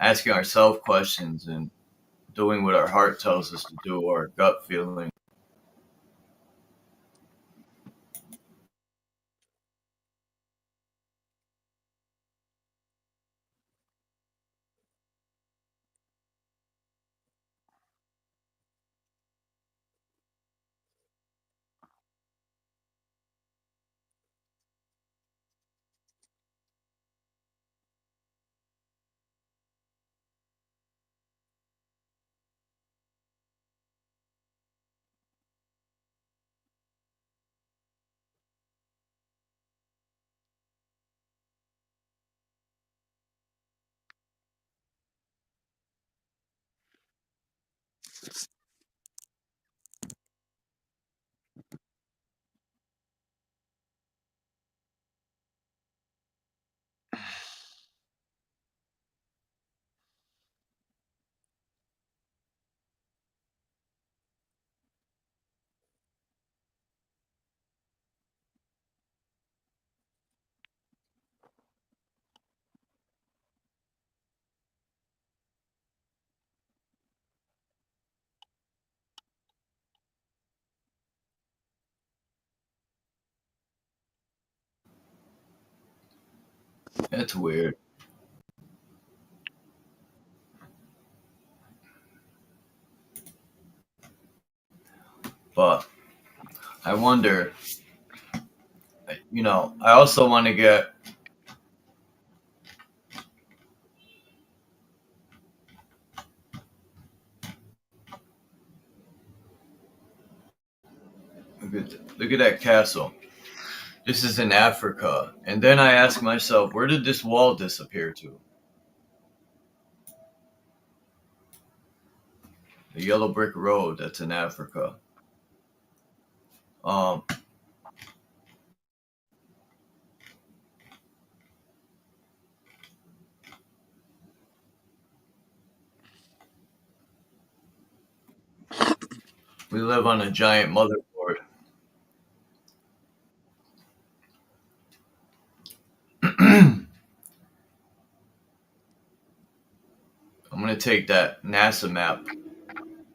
asking ourselves questions and doing what our heart tells us to do or our gut feeling. That's weird. But I wonder, I also want to get, look at that castle. This is in Africa. And then I ask myself, where did this wall disappear to? The yellow brick road that's in Africa. Um, we live on a giant motherboard. I'm going to take that NASA map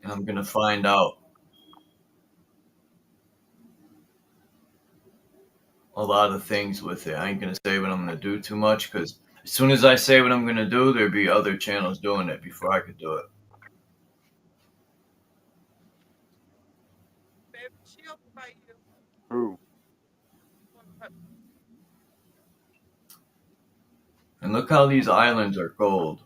and I'm going to find out a lot of things with it. I ain't going to say what I'm going to do too much because as soon as I say what I'm going to do, there'd be other channels doing it before I could do it. Who? And look how these islands are gold.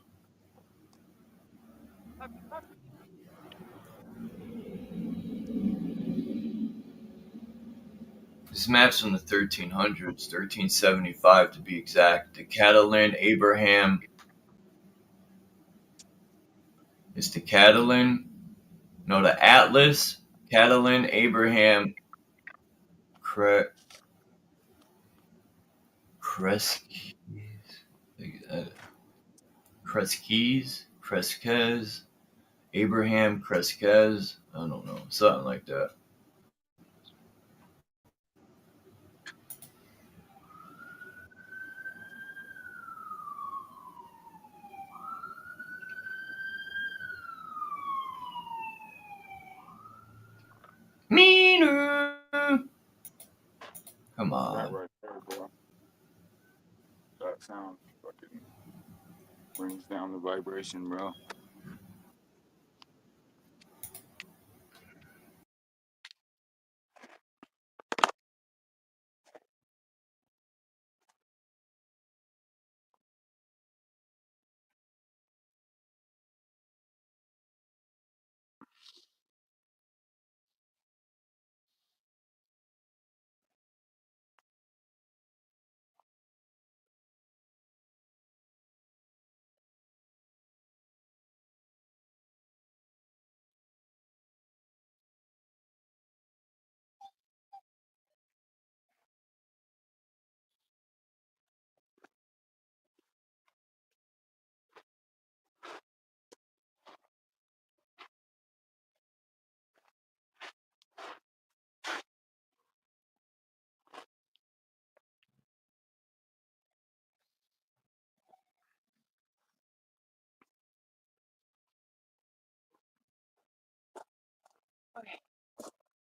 This map's from the 1300s, 1375 to be exact. The Catalan Abraham is the Catalan, no, the Atlas Catalan Abraham Cre- Cresques, Cresques, Abraham Cresques. I don't know, something like that. Meaner. Come That on. right there, bro. That sound fucking brings down the vibration, bro.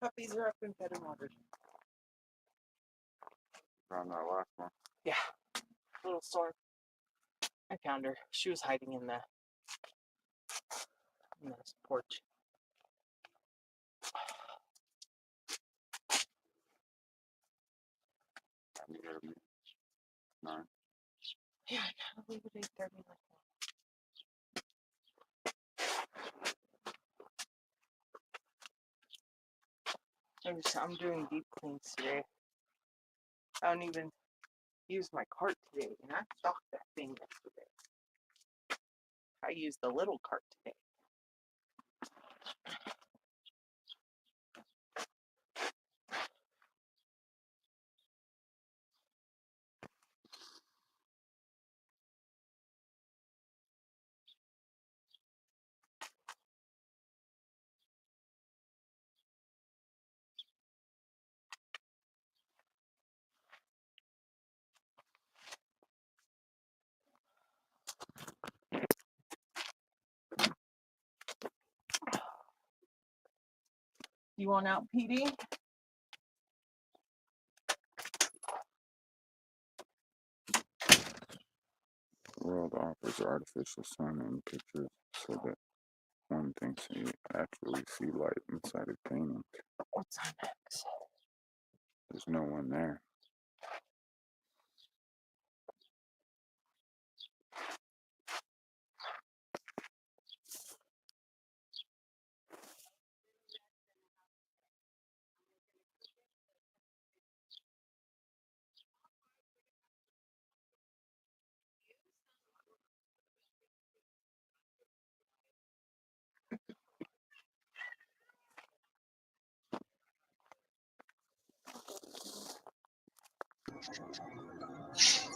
Puppies are up in bed and watered. Found that last one. Yeah. Little storm. I found her. She was hiding in the porch. I need her to be 9. Yeah, I gotta leave at 8:30. I'm doing deep cleans today. I don't even use my cart today, and I stocked that thing yesterday. I used the little cart today. You want out, PD? The world offers artificial sun in pictures so that one thinks you actually see light inside a painting. What's on next? There's no one there.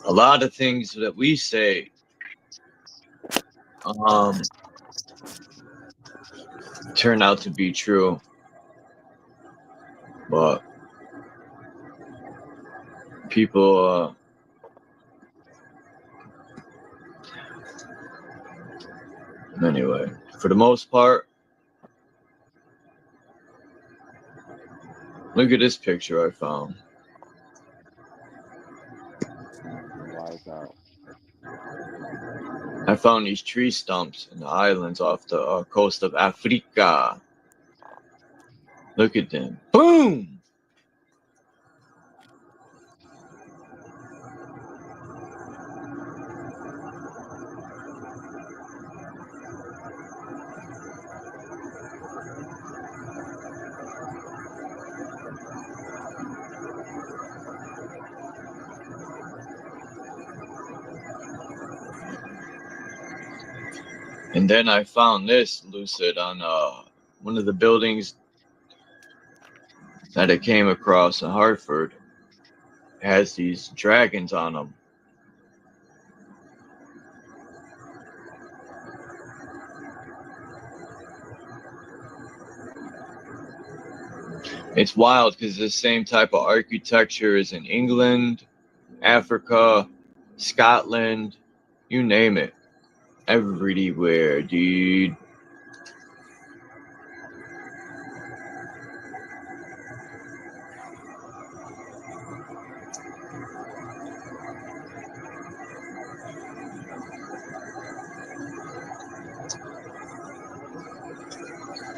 A lot of things that we say turn out to be true, but people anyway, for the most part, look at this picture I found. Lies out. I found these tree stumps in the islands off the coast of Africa. Look at them. Boom! And then I found this lucid on one of the buildings that I came across in Hartford. It has these dragons on them. It's wild because the same type of architecture is in England, Africa, Scotland, you name it. Everywhere, dude.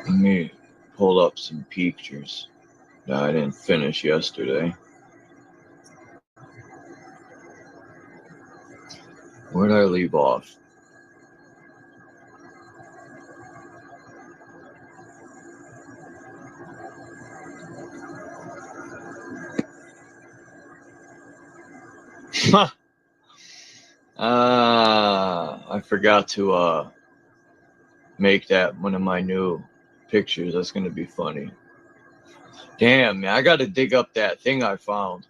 Let me pull up some pictures that I didn't finish yesterday. Where did I leave off? I forgot to make that one of my new pictures. That's gonna be funny. Damn, man, I gotta dig up that thing I found.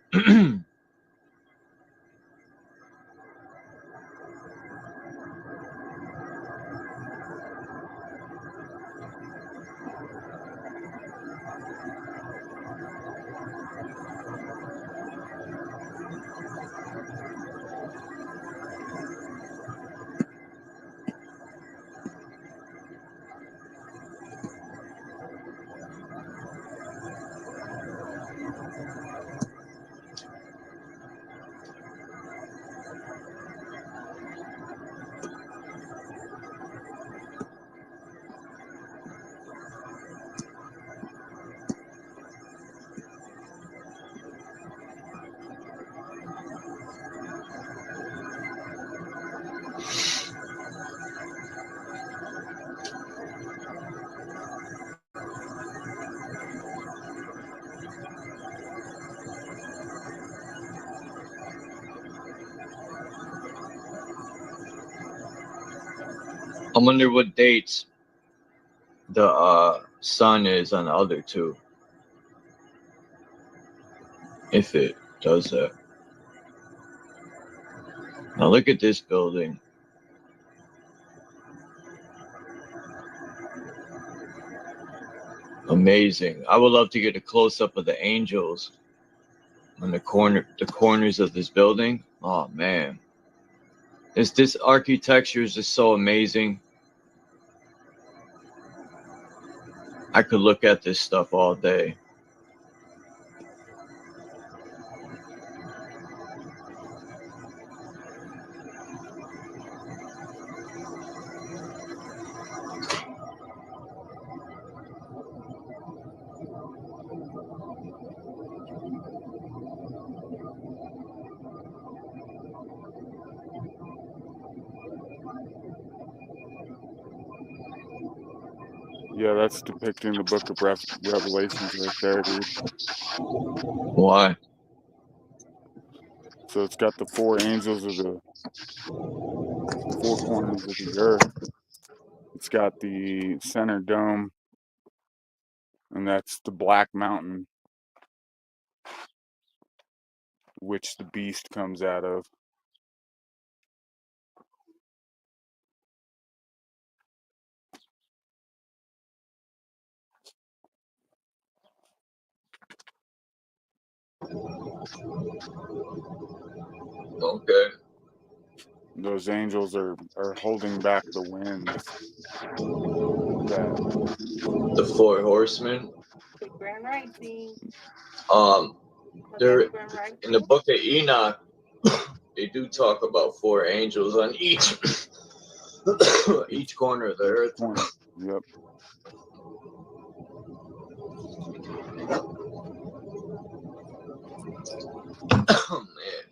I wonder what dates the sun is on the other two. If it does that. Now look at this building. Amazing. I would love to get a close-up of the angels on the corners of this building. Oh man. This architecture is just so amazing. I could look at this stuff all day. Yeah, that's depicting the book of Revelations right there, dude. Why? So it's got the four angels of the four corners of the earth. It's got the center dome, and that's the Black Mountain, which the beast comes out of. Okay. Those angels are holding back the winds. The four horsemen. The Grand Rising. They're in the book of Enoch. They do talk about four angels on each corner of the earth. Yep. Oh man.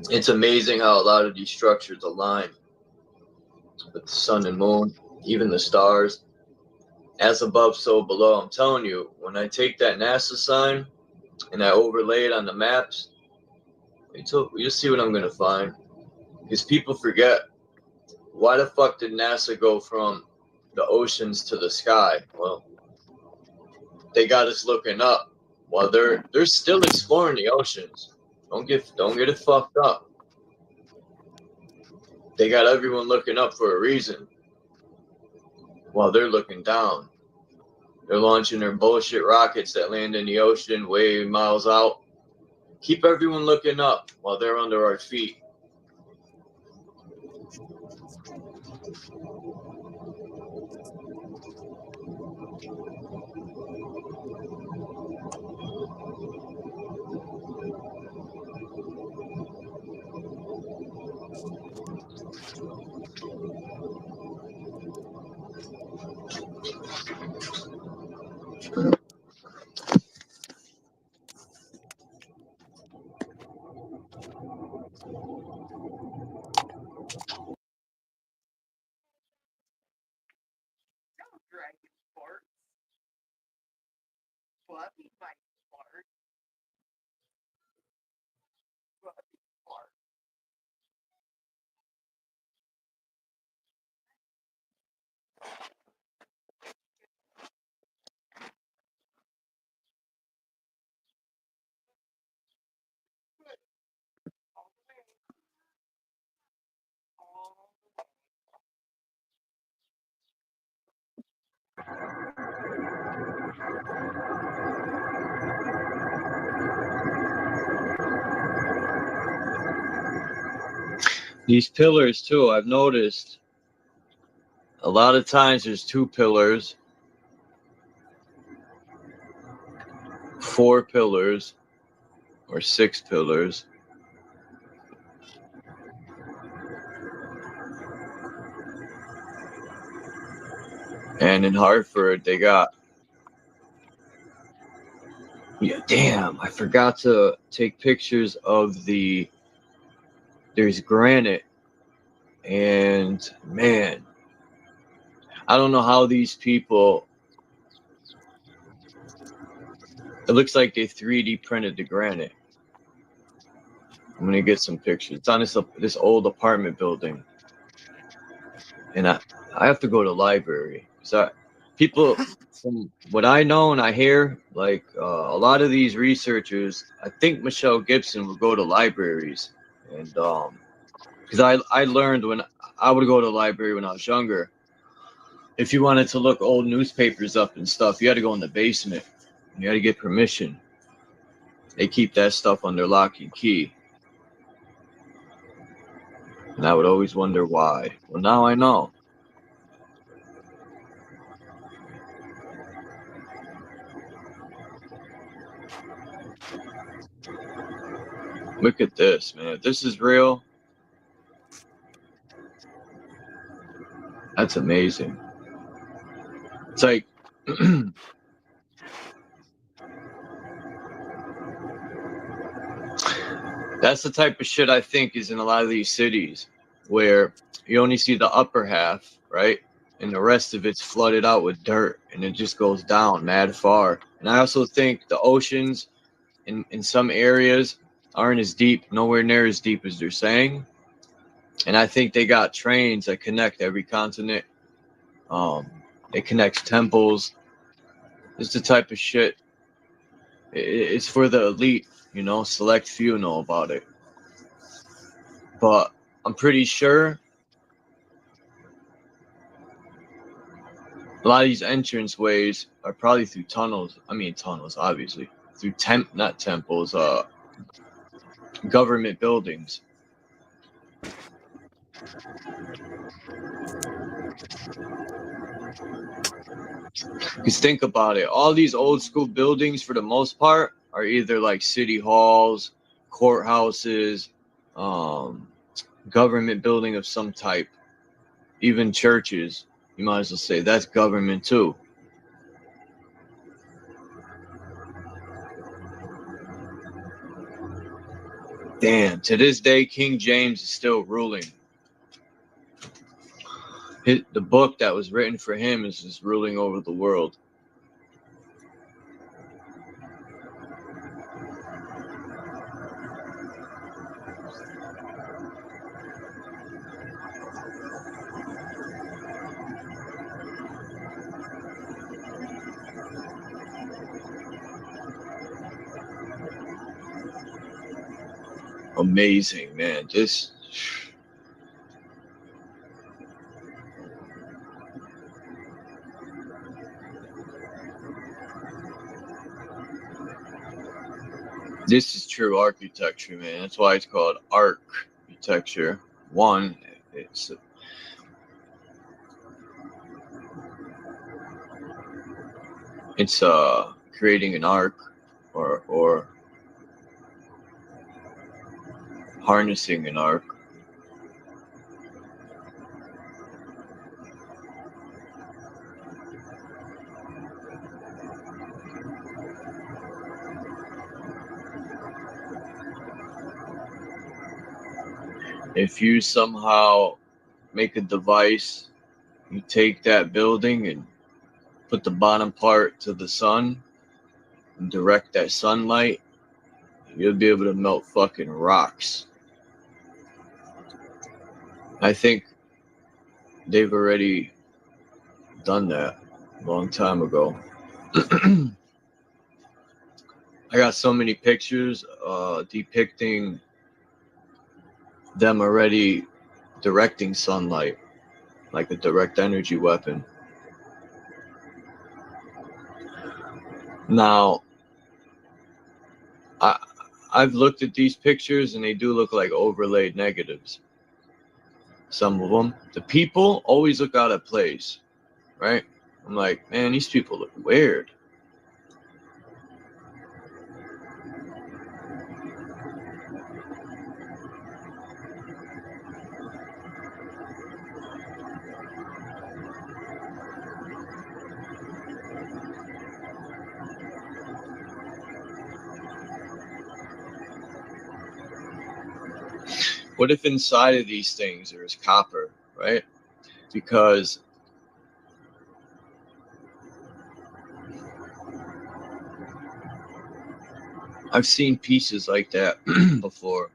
It's amazing how a lot of these structures align with the sun and moon, even the stars. As above, so below. I'm telling you, when I take that NASA sign and I overlay it on the maps, you'll see what I'm going to find. Because people forget, why the fuck did NASA go from the oceans to the sky? Well, they got us looking up while they're still exploring the oceans. Don't get it fucked up. They got everyone looking up for a reason while they're looking down. They're launching their bullshit rockets that land in the ocean way miles out. Keep everyone looking up while they're under our feet. Dragon Sport. Fluffy my Sport. Fluffy Sport. All the way. All the way. These pillars too, I've noticed a lot of times there's 2 pillars, 4 pillars, or 6 pillars. And in Hartford, they got, yeah, damn, I forgot to take pictures of there's granite. And man, I don't know how these people, it looks like they 3D printed the granite. I'm gonna get some pictures. It's on this old apartment building, and I have to go to the library. So people, from what I know and I hear, like a lot of these researchers, I think Michelle Gibson would go to libraries, and because I learned when I would go to the library when I was younger. If you wanted to look old newspapers up and stuff, you had to go in the basement. You had to get permission. They keep that stuff under lock and key. And I would always wonder why. Well, now I know. Look at this, man. If this is real, that's amazing. It's like that's the type of shit I think is in a lot of these cities where you only see the upper half, right? And the rest of it's flooded out with dirt and it just goes down mad far. And I also think the oceans in some areas aren't as deep, nowhere near as deep as they're saying. And I think they got trains that connect every continent. It connects temples. It's the type of shit. It's for the elite, you know, select few know about it. But I'm pretty sure a lot of these entrance ways are probably through tunnels. I mean, tunnels, obviously. Through not temples, government buildings. Because think about it. All these old school buildings, for the most part, are either like city halls, courthouses, government building of some type. Even churches, you might as well say that's government too. Damn, to this day, King James is still ruling. The book that was written for him is just ruling over the world. Amazing, man. This is true architecture, man. That's why it's called architecture. One, it's creating an arc or harnessing an arc. If you somehow make a device, you take that building and put the bottom part to the sun and direct that sunlight, you'll be able to melt fucking rocks. I think they've already done that a long time ago. I got so many pictures depicting them already directing sunlight like a direct energy weapon. Now, I've looked at these pictures and they do look like overlaid negatives. Some of them. The people always look out of place, right? I'm like, man, these people look weird. What if inside of these things there is copper, right? Because I've seen pieces like that before.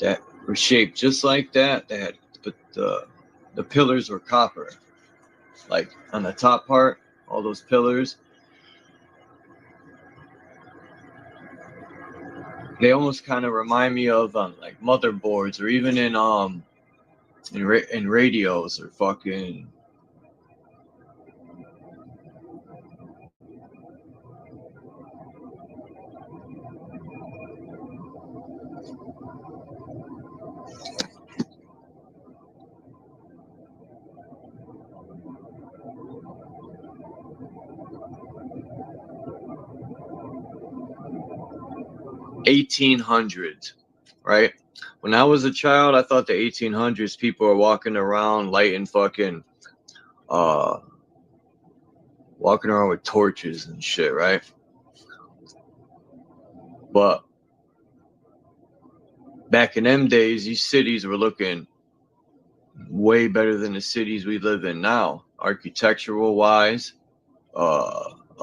that were shaped just like that. But the pillars were copper. Like on the top part, all those pillars, they almost kind of remind me of like motherboards, or even in radios, or fucking. $1800s, right? When I was a child, I thought the 1800s people were walking around lighting fucking, walking around with torches and shit, right? But back in them days, these cities were looking way better than the cities we live in now, architectural wise,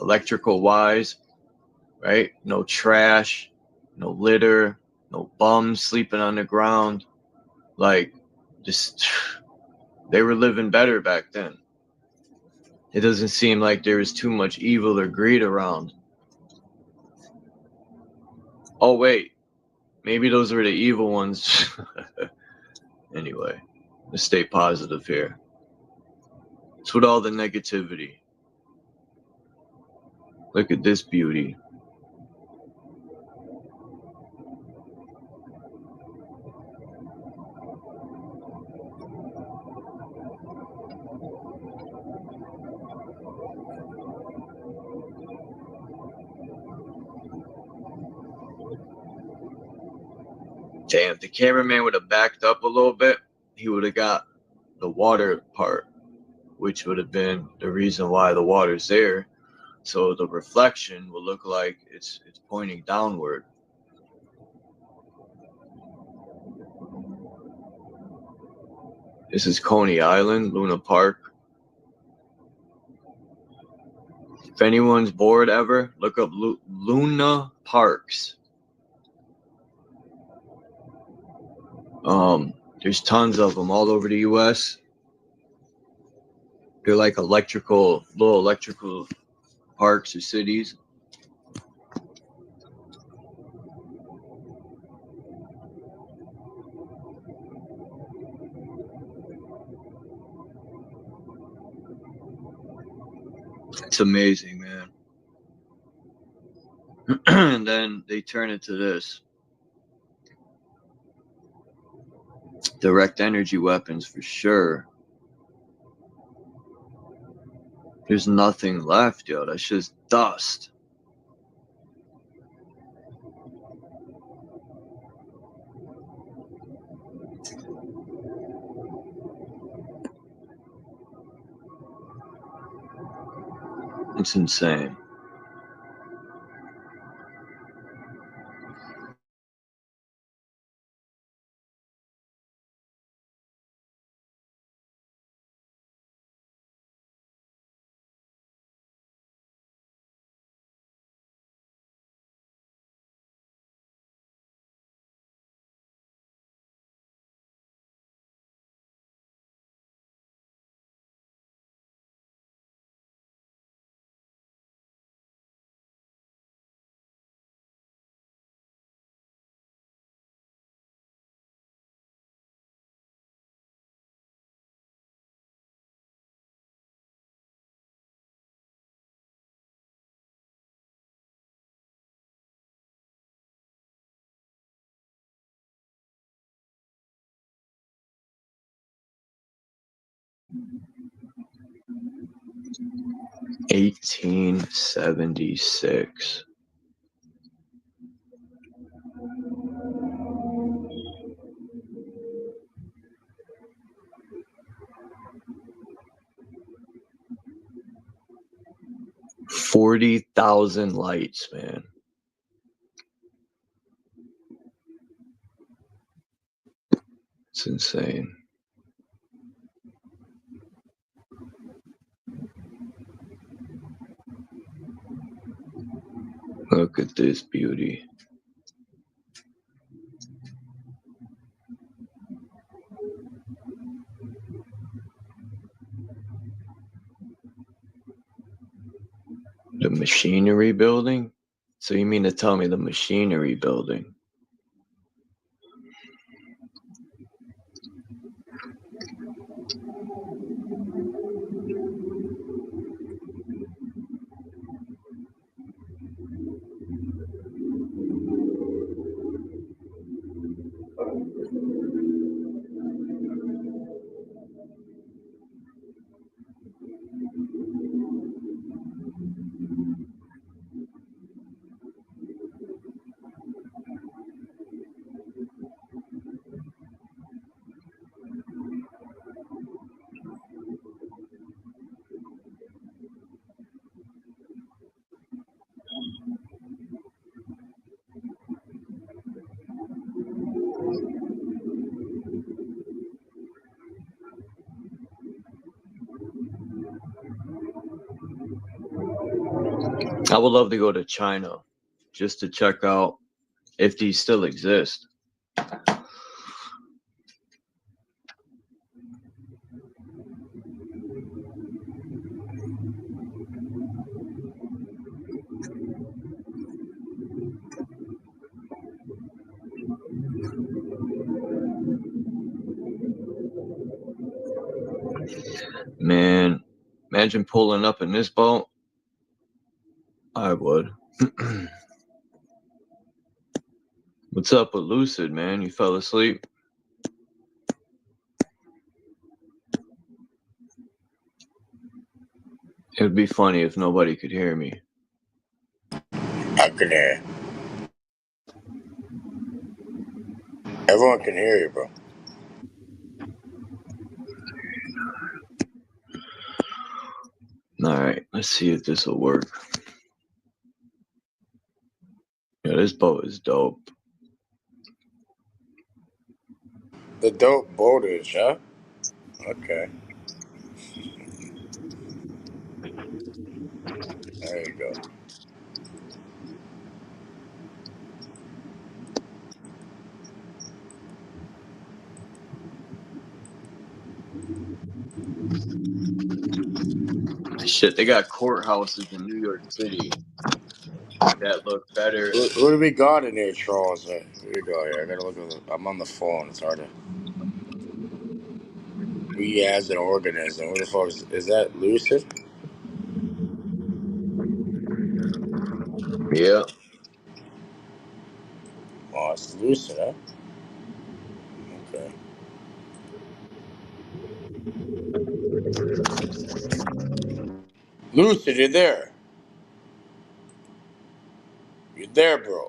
electrical wise, right? No trash, no litter, no bums sleeping on the ground. Like, just, they were living better back then. It doesn't seem like there was too much evil or greed around. Oh, wait. Maybe those were the evil ones. Anyway, let's stay positive here. It's with all the negativity. Look at this beauty. Damn, if the cameraman would have backed up a little bit, he would have got the water part, which would have been the reason why the water's there. So the reflection will look like it's pointing downward. This is Coney Island, Luna Park. If anyone's bored ever, look up Luna Parks. There's tons of them all over the U.S. They're like little electrical parks or cities. It's amazing, man. And then they turn it to this. Direct energy weapons for sure. There's nothing left, yo. That's just dust. It's insane. $1876. $40,000 lights, man. It's insane. Look at this beauty. machinery building? So you mean to tell me the machinery building? I would love to go to China just to check out if these still exist. Man, imagine pulling up in this boat. I would. What's up with Lucid, man? You fell asleep? It would be funny if nobody could hear me. I can hear you. Everyone can hear you, bro. Alright, let's see if this will work. Yeah, this boat is dope. The dope boaters, huh? Okay. There you go. Shit, they got courthouses in New York City that look better. Who do we got in here, Charles? Here we go. Here, I gotta look at I'm on the phone. It's hard to. We as an organism. What the fuck is that? Lucid? Yeah. Oh, it's lucid, huh? Okay. Lucid, you're there. You're there, bro.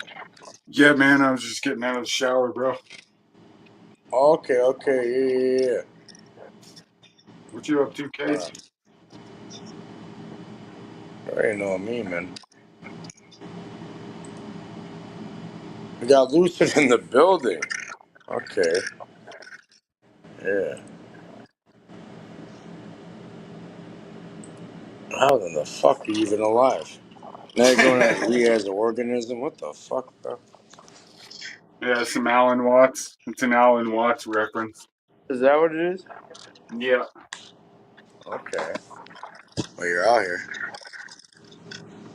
Yeah, man, I was just getting out of the shower, bro. Okay, okay, yeah. What you up to, Case? There ain't no me, man. We got Lucid in the building. Okay. Yeah. How in the fuck are you even alive? Now you're going at we as an organism? What the fuck, bro? Yeah, some Alan Watts. It's an Alan Watts reference. Is that what it is? Yeah. Okay. Well, you're out here.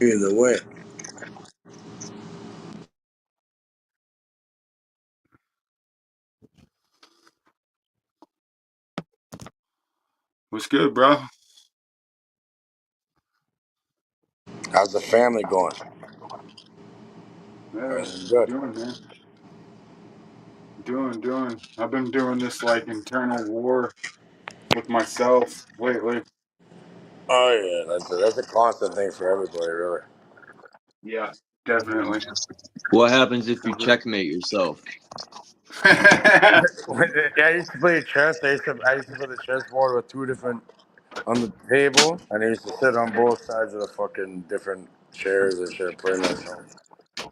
Either way. What's good, bro? How's the family going? Yeah, Everything good? doing, man. Doing. I've been doing this like internal war with myself lately. Oh, yeah. That's a constant thing for everybody, really. Yeah, definitely. What happens if you checkmate yourself? Yeah, I used to play chess. I used to play the chessboard with two different on the table, and I used to sit on both sides of the fucking different chairs and shit, play myself.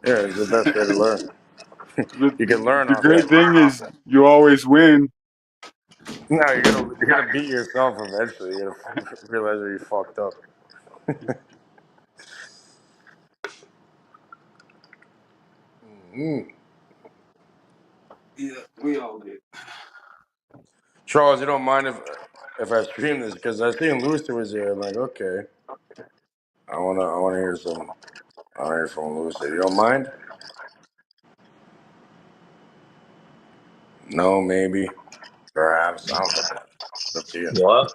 Yeah, it's the best way to learn. You can learn The off great that. thing is you always win. No, you're gonna beat yourself eventually. You're gonna realize that you fucked up. Mm. Yeah, we all do. Charles, you don't mind if I stream this because I seen Lucy was here. I'm like, okay. I wanna hear some. I wanna hear from Lucid. You don't mind? No, maybe, perhaps. I don't fucking. It's up to you. What?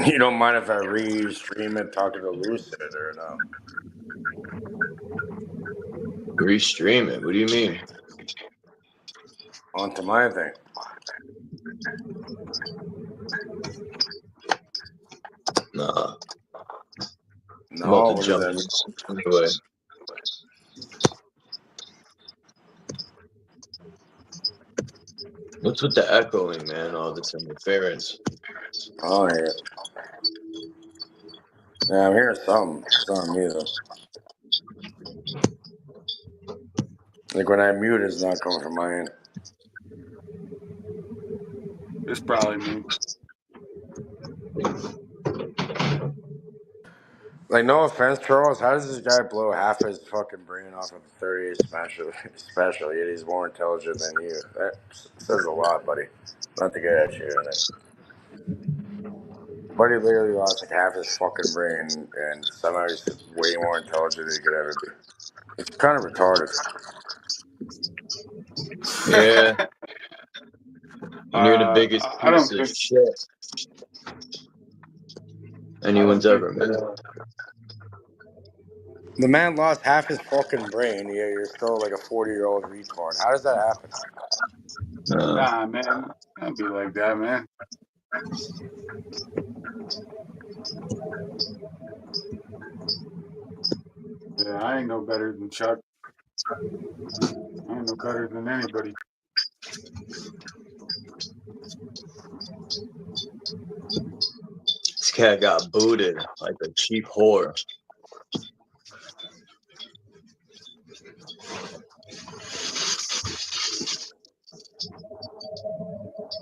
You don't mind if I re-stream it talking to Lucid or no? Restream it? What do you mean? Onto my thing. Nah. I'm about No, to what does jump that in mean? anyway. What's with the echoing, man? All this interference. Oh, yeah. Yeah, I'm hearing something. It's not me though. Like when I mute, it's not coming from my end. It's probably me. Like, no offense, Charles. How does this guy blow half his fucking brain off of the 38 special? Yet he's more intelligent than you. That says a lot, buddy. Not to get at you tonight. Buddy literally lost like half his fucking brain, and somehow he's way more intelligent than he could ever be. It's kind of retarded. Yeah. And you're the biggest I don't piece of think. shit I anyone's don't think. ever met. The man lost half his fucking brain, yet you're still like a 40-year-old retard. How does that happen? Nah, man. Don't be like that, man. Yeah, I ain't no better than Chuck. I ain't no better than anybody. This cat got booted like a cheap whore.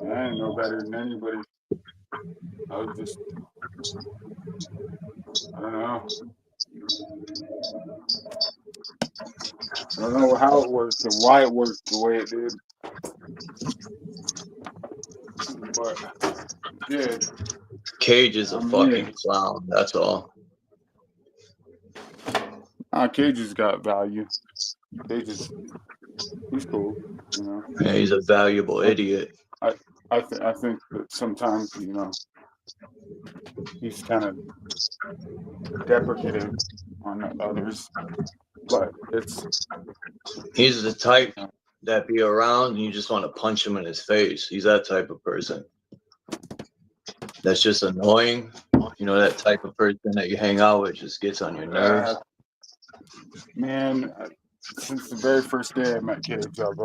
Yeah, I ain't no better than anybody. I was just, I don't know. I don't know how it worked and why it worked the way it did. But it did. Cage is a I'm fucking here. clown, that's all. Cage has got value. Cage is, he's cool, you know. Yeah, he's a valuable idiot. I think that sometimes, you know, he's kind of deprecative on others, but it's, He's the type you know, that be around and you just want to punch him in his face. He's that type of person. That's just annoying. You know, that type of person that you hang out with just gets on your nerves. man, since the very first day I met Cage, I've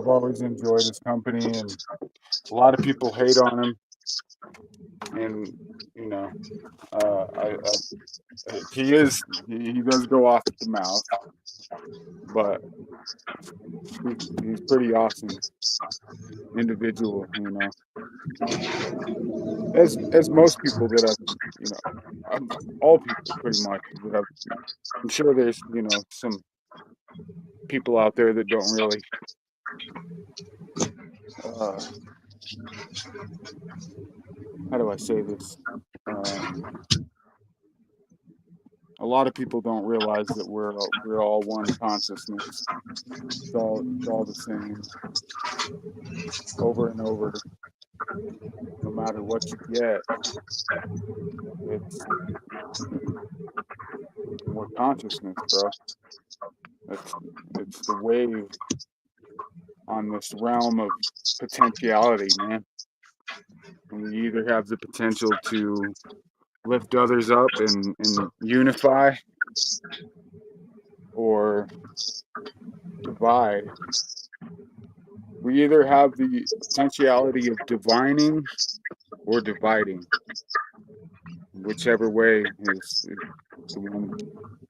always enjoyed his company, and a lot of people hate on him, and you know, he does go off at the mouth, but he's pretty awesome individual, you know. As most people that I've, you know, all people pretty much that I'm sure there's, you know, some people out there that don't really how do I say this? A lot of people don't realize that we're all one consciousness. It's all the same, over and over. No matter what you get, it's more consciousness, bro. It's the wave on this realm of potentiality, man. And we either have the potential to lift others up and unify, or divide. We either have the potentiality of divining or dividing. Whichever way is the one,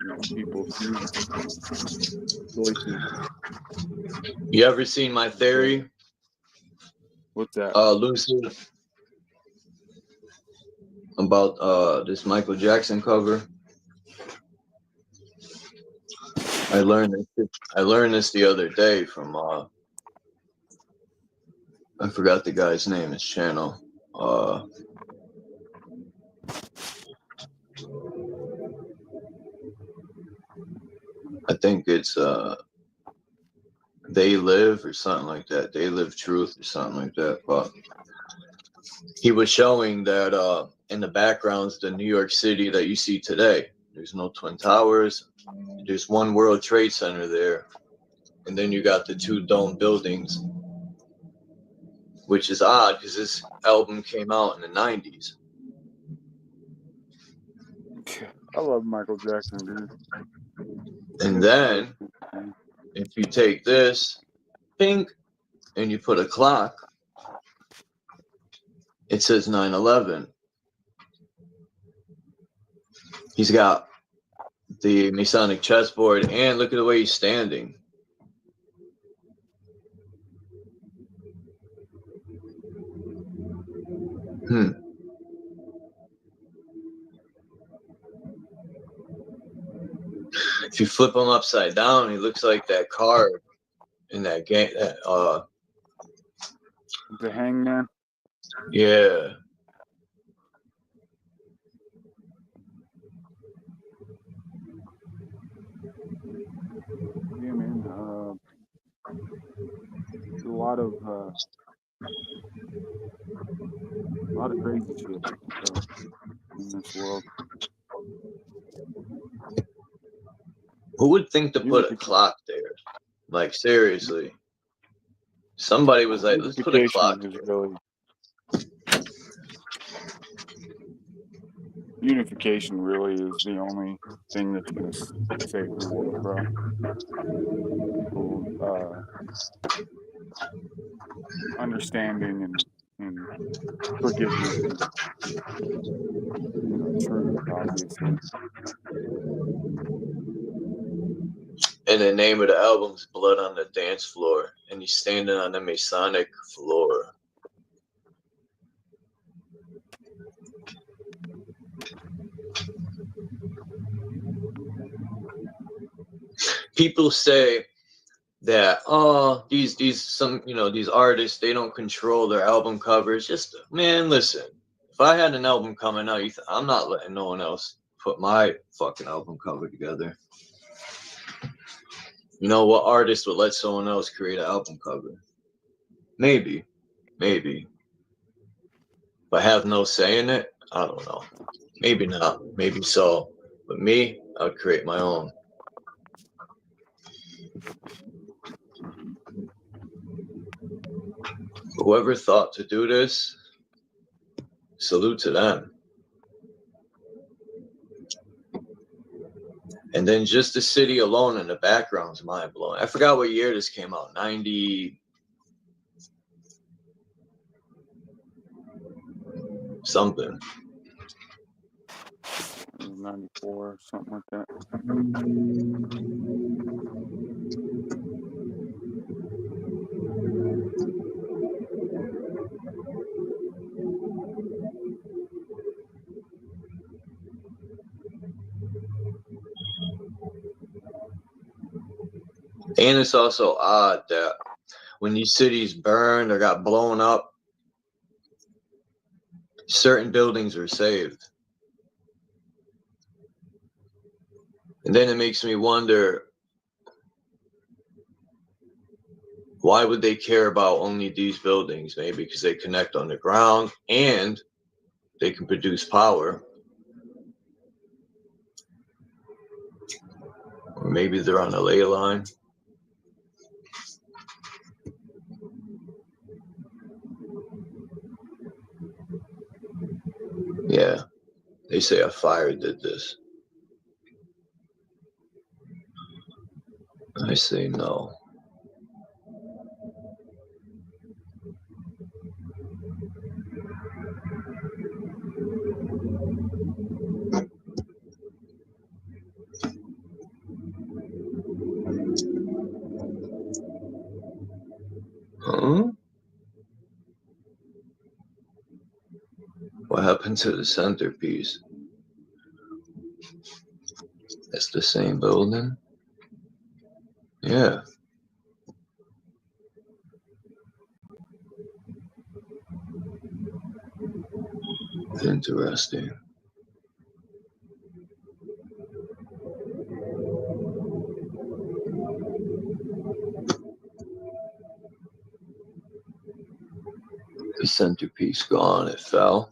you know, people choose. Choices. You ever seen my theory? What's that? Lucy, about this Michael Jackson cover. I learned this the other day from I forgot the guy's name, his channel. I think it's They Live or something like that. They Live Truth or something like that. But he was showing that in the backgrounds, the New York City that you see today, there's no Twin Towers. There's one World Trade Center there. And then you got the two dome buildings, which is odd because this album came out in the 90s. I love Michael Jackson, dude. And then if you take this pink and you put a clock, it says 9/11. He's got the Masonic chessboard, and look at the way he's standing. If you flip him upside down, he looks like that card in that game. The Hangman. Yeah. Yeah, man. A lot of crazy shit in this world. Who would think to put a clock there? Like, seriously. Somebody was like, let's put a clock there. Unification really is the only thing that's going to save the world, bro. People understanding and forgiveness and truth, obviously. And the name of the album's Blood on the Dance Floor. And he's standing on the Masonic floor. People say that these artists, they don't control their album covers. Just, man, listen, if I had an album coming out, I'm not letting no one else put my fucking album cover together. You know what artist would let someone else create an album cover? Maybe. But have no say in it? I don't know. Maybe not. Maybe so. But me, I would create my own. Whoever thought to do this, salute to them. And then just the city alone in the background's mind blowing. I forgot what year this came out. 90 something. 94, something like that. And it's also odd that when these cities burned or got blown up, certain buildings were saved. And then it makes me wonder, why would they care about only these buildings? Maybe because they connect underground and they can produce power. Or maybe they're on a ley line. Yeah, they say a fire did this. I say no. Huh? What happened to the centerpiece? It's the same building? Yeah. Interesting. The centerpiece gone, it fell.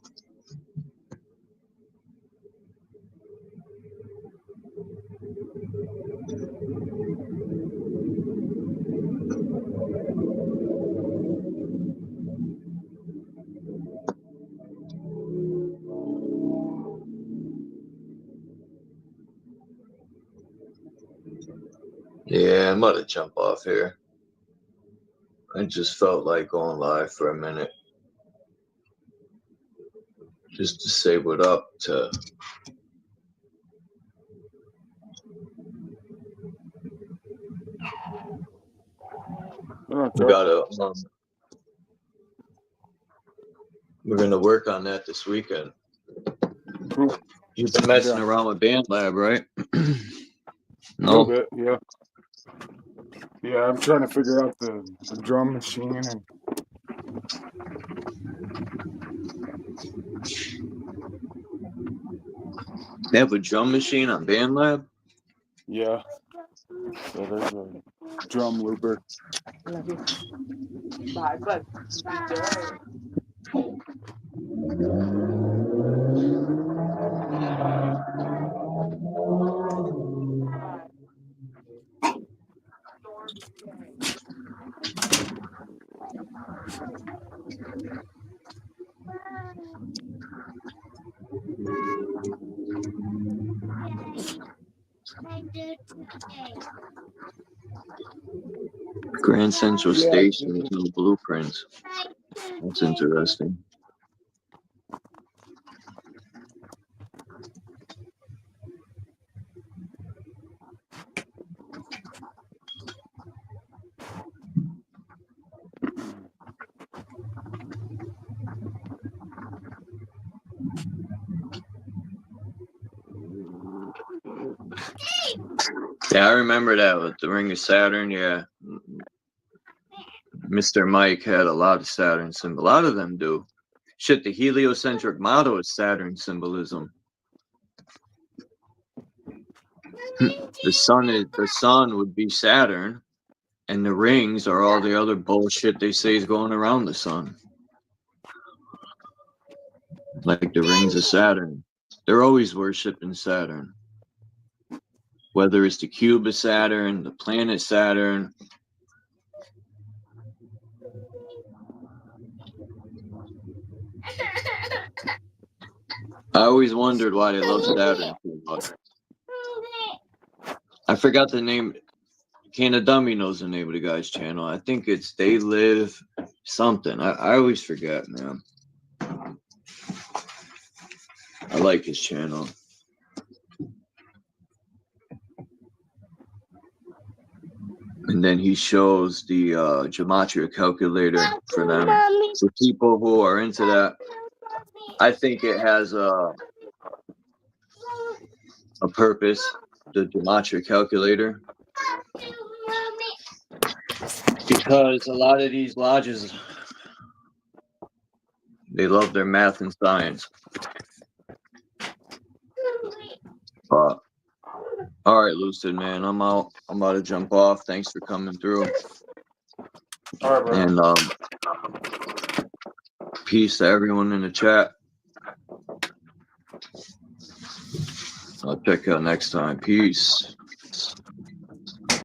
Yeah, I'm gonna jump off here. I just felt like going live for a minute. Just to say what up to we gotta we're gonna work on that this weekend. Cool. You've been messing around with BandLab, right? A little bit, yeah. Yeah, I'm trying to figure out the drum machine and They have a drum machine on BandLab? yeah. So there's a drum looper. Love you. Bye, bud. Enjoy. Grand Central Station with no blueprints. That's interesting. Yeah, I remember that with the Ring of Saturn. Yeah, Mr. Mike had a lot of Saturn symbols. A lot of them do. Shit, the heliocentric model is Saturn symbolism. The sun would be Saturn, and the rings are all the other bullshit they say is going around the sun. Like the rings of Saturn. They're always worshiping Saturn. Whether it's the cube of Saturn, the planet Saturn. I always wondered why they love Saturn so much. I forgot the name. Canna Dummy knows the name of the guy's channel. I think it's They Live something. I always forget, man. I like his channel. And then he shows the gematria calculator for them. For people who are into that, I think it has a purpose, the gematria calculator. Because a lot of these lodges, they love their math and science. But all right, Lucid, man, I'm out. I'm about to jump off. Thanks for coming through. All right, bro. And peace to everyone in the chat. I'll check you out next time. Peace.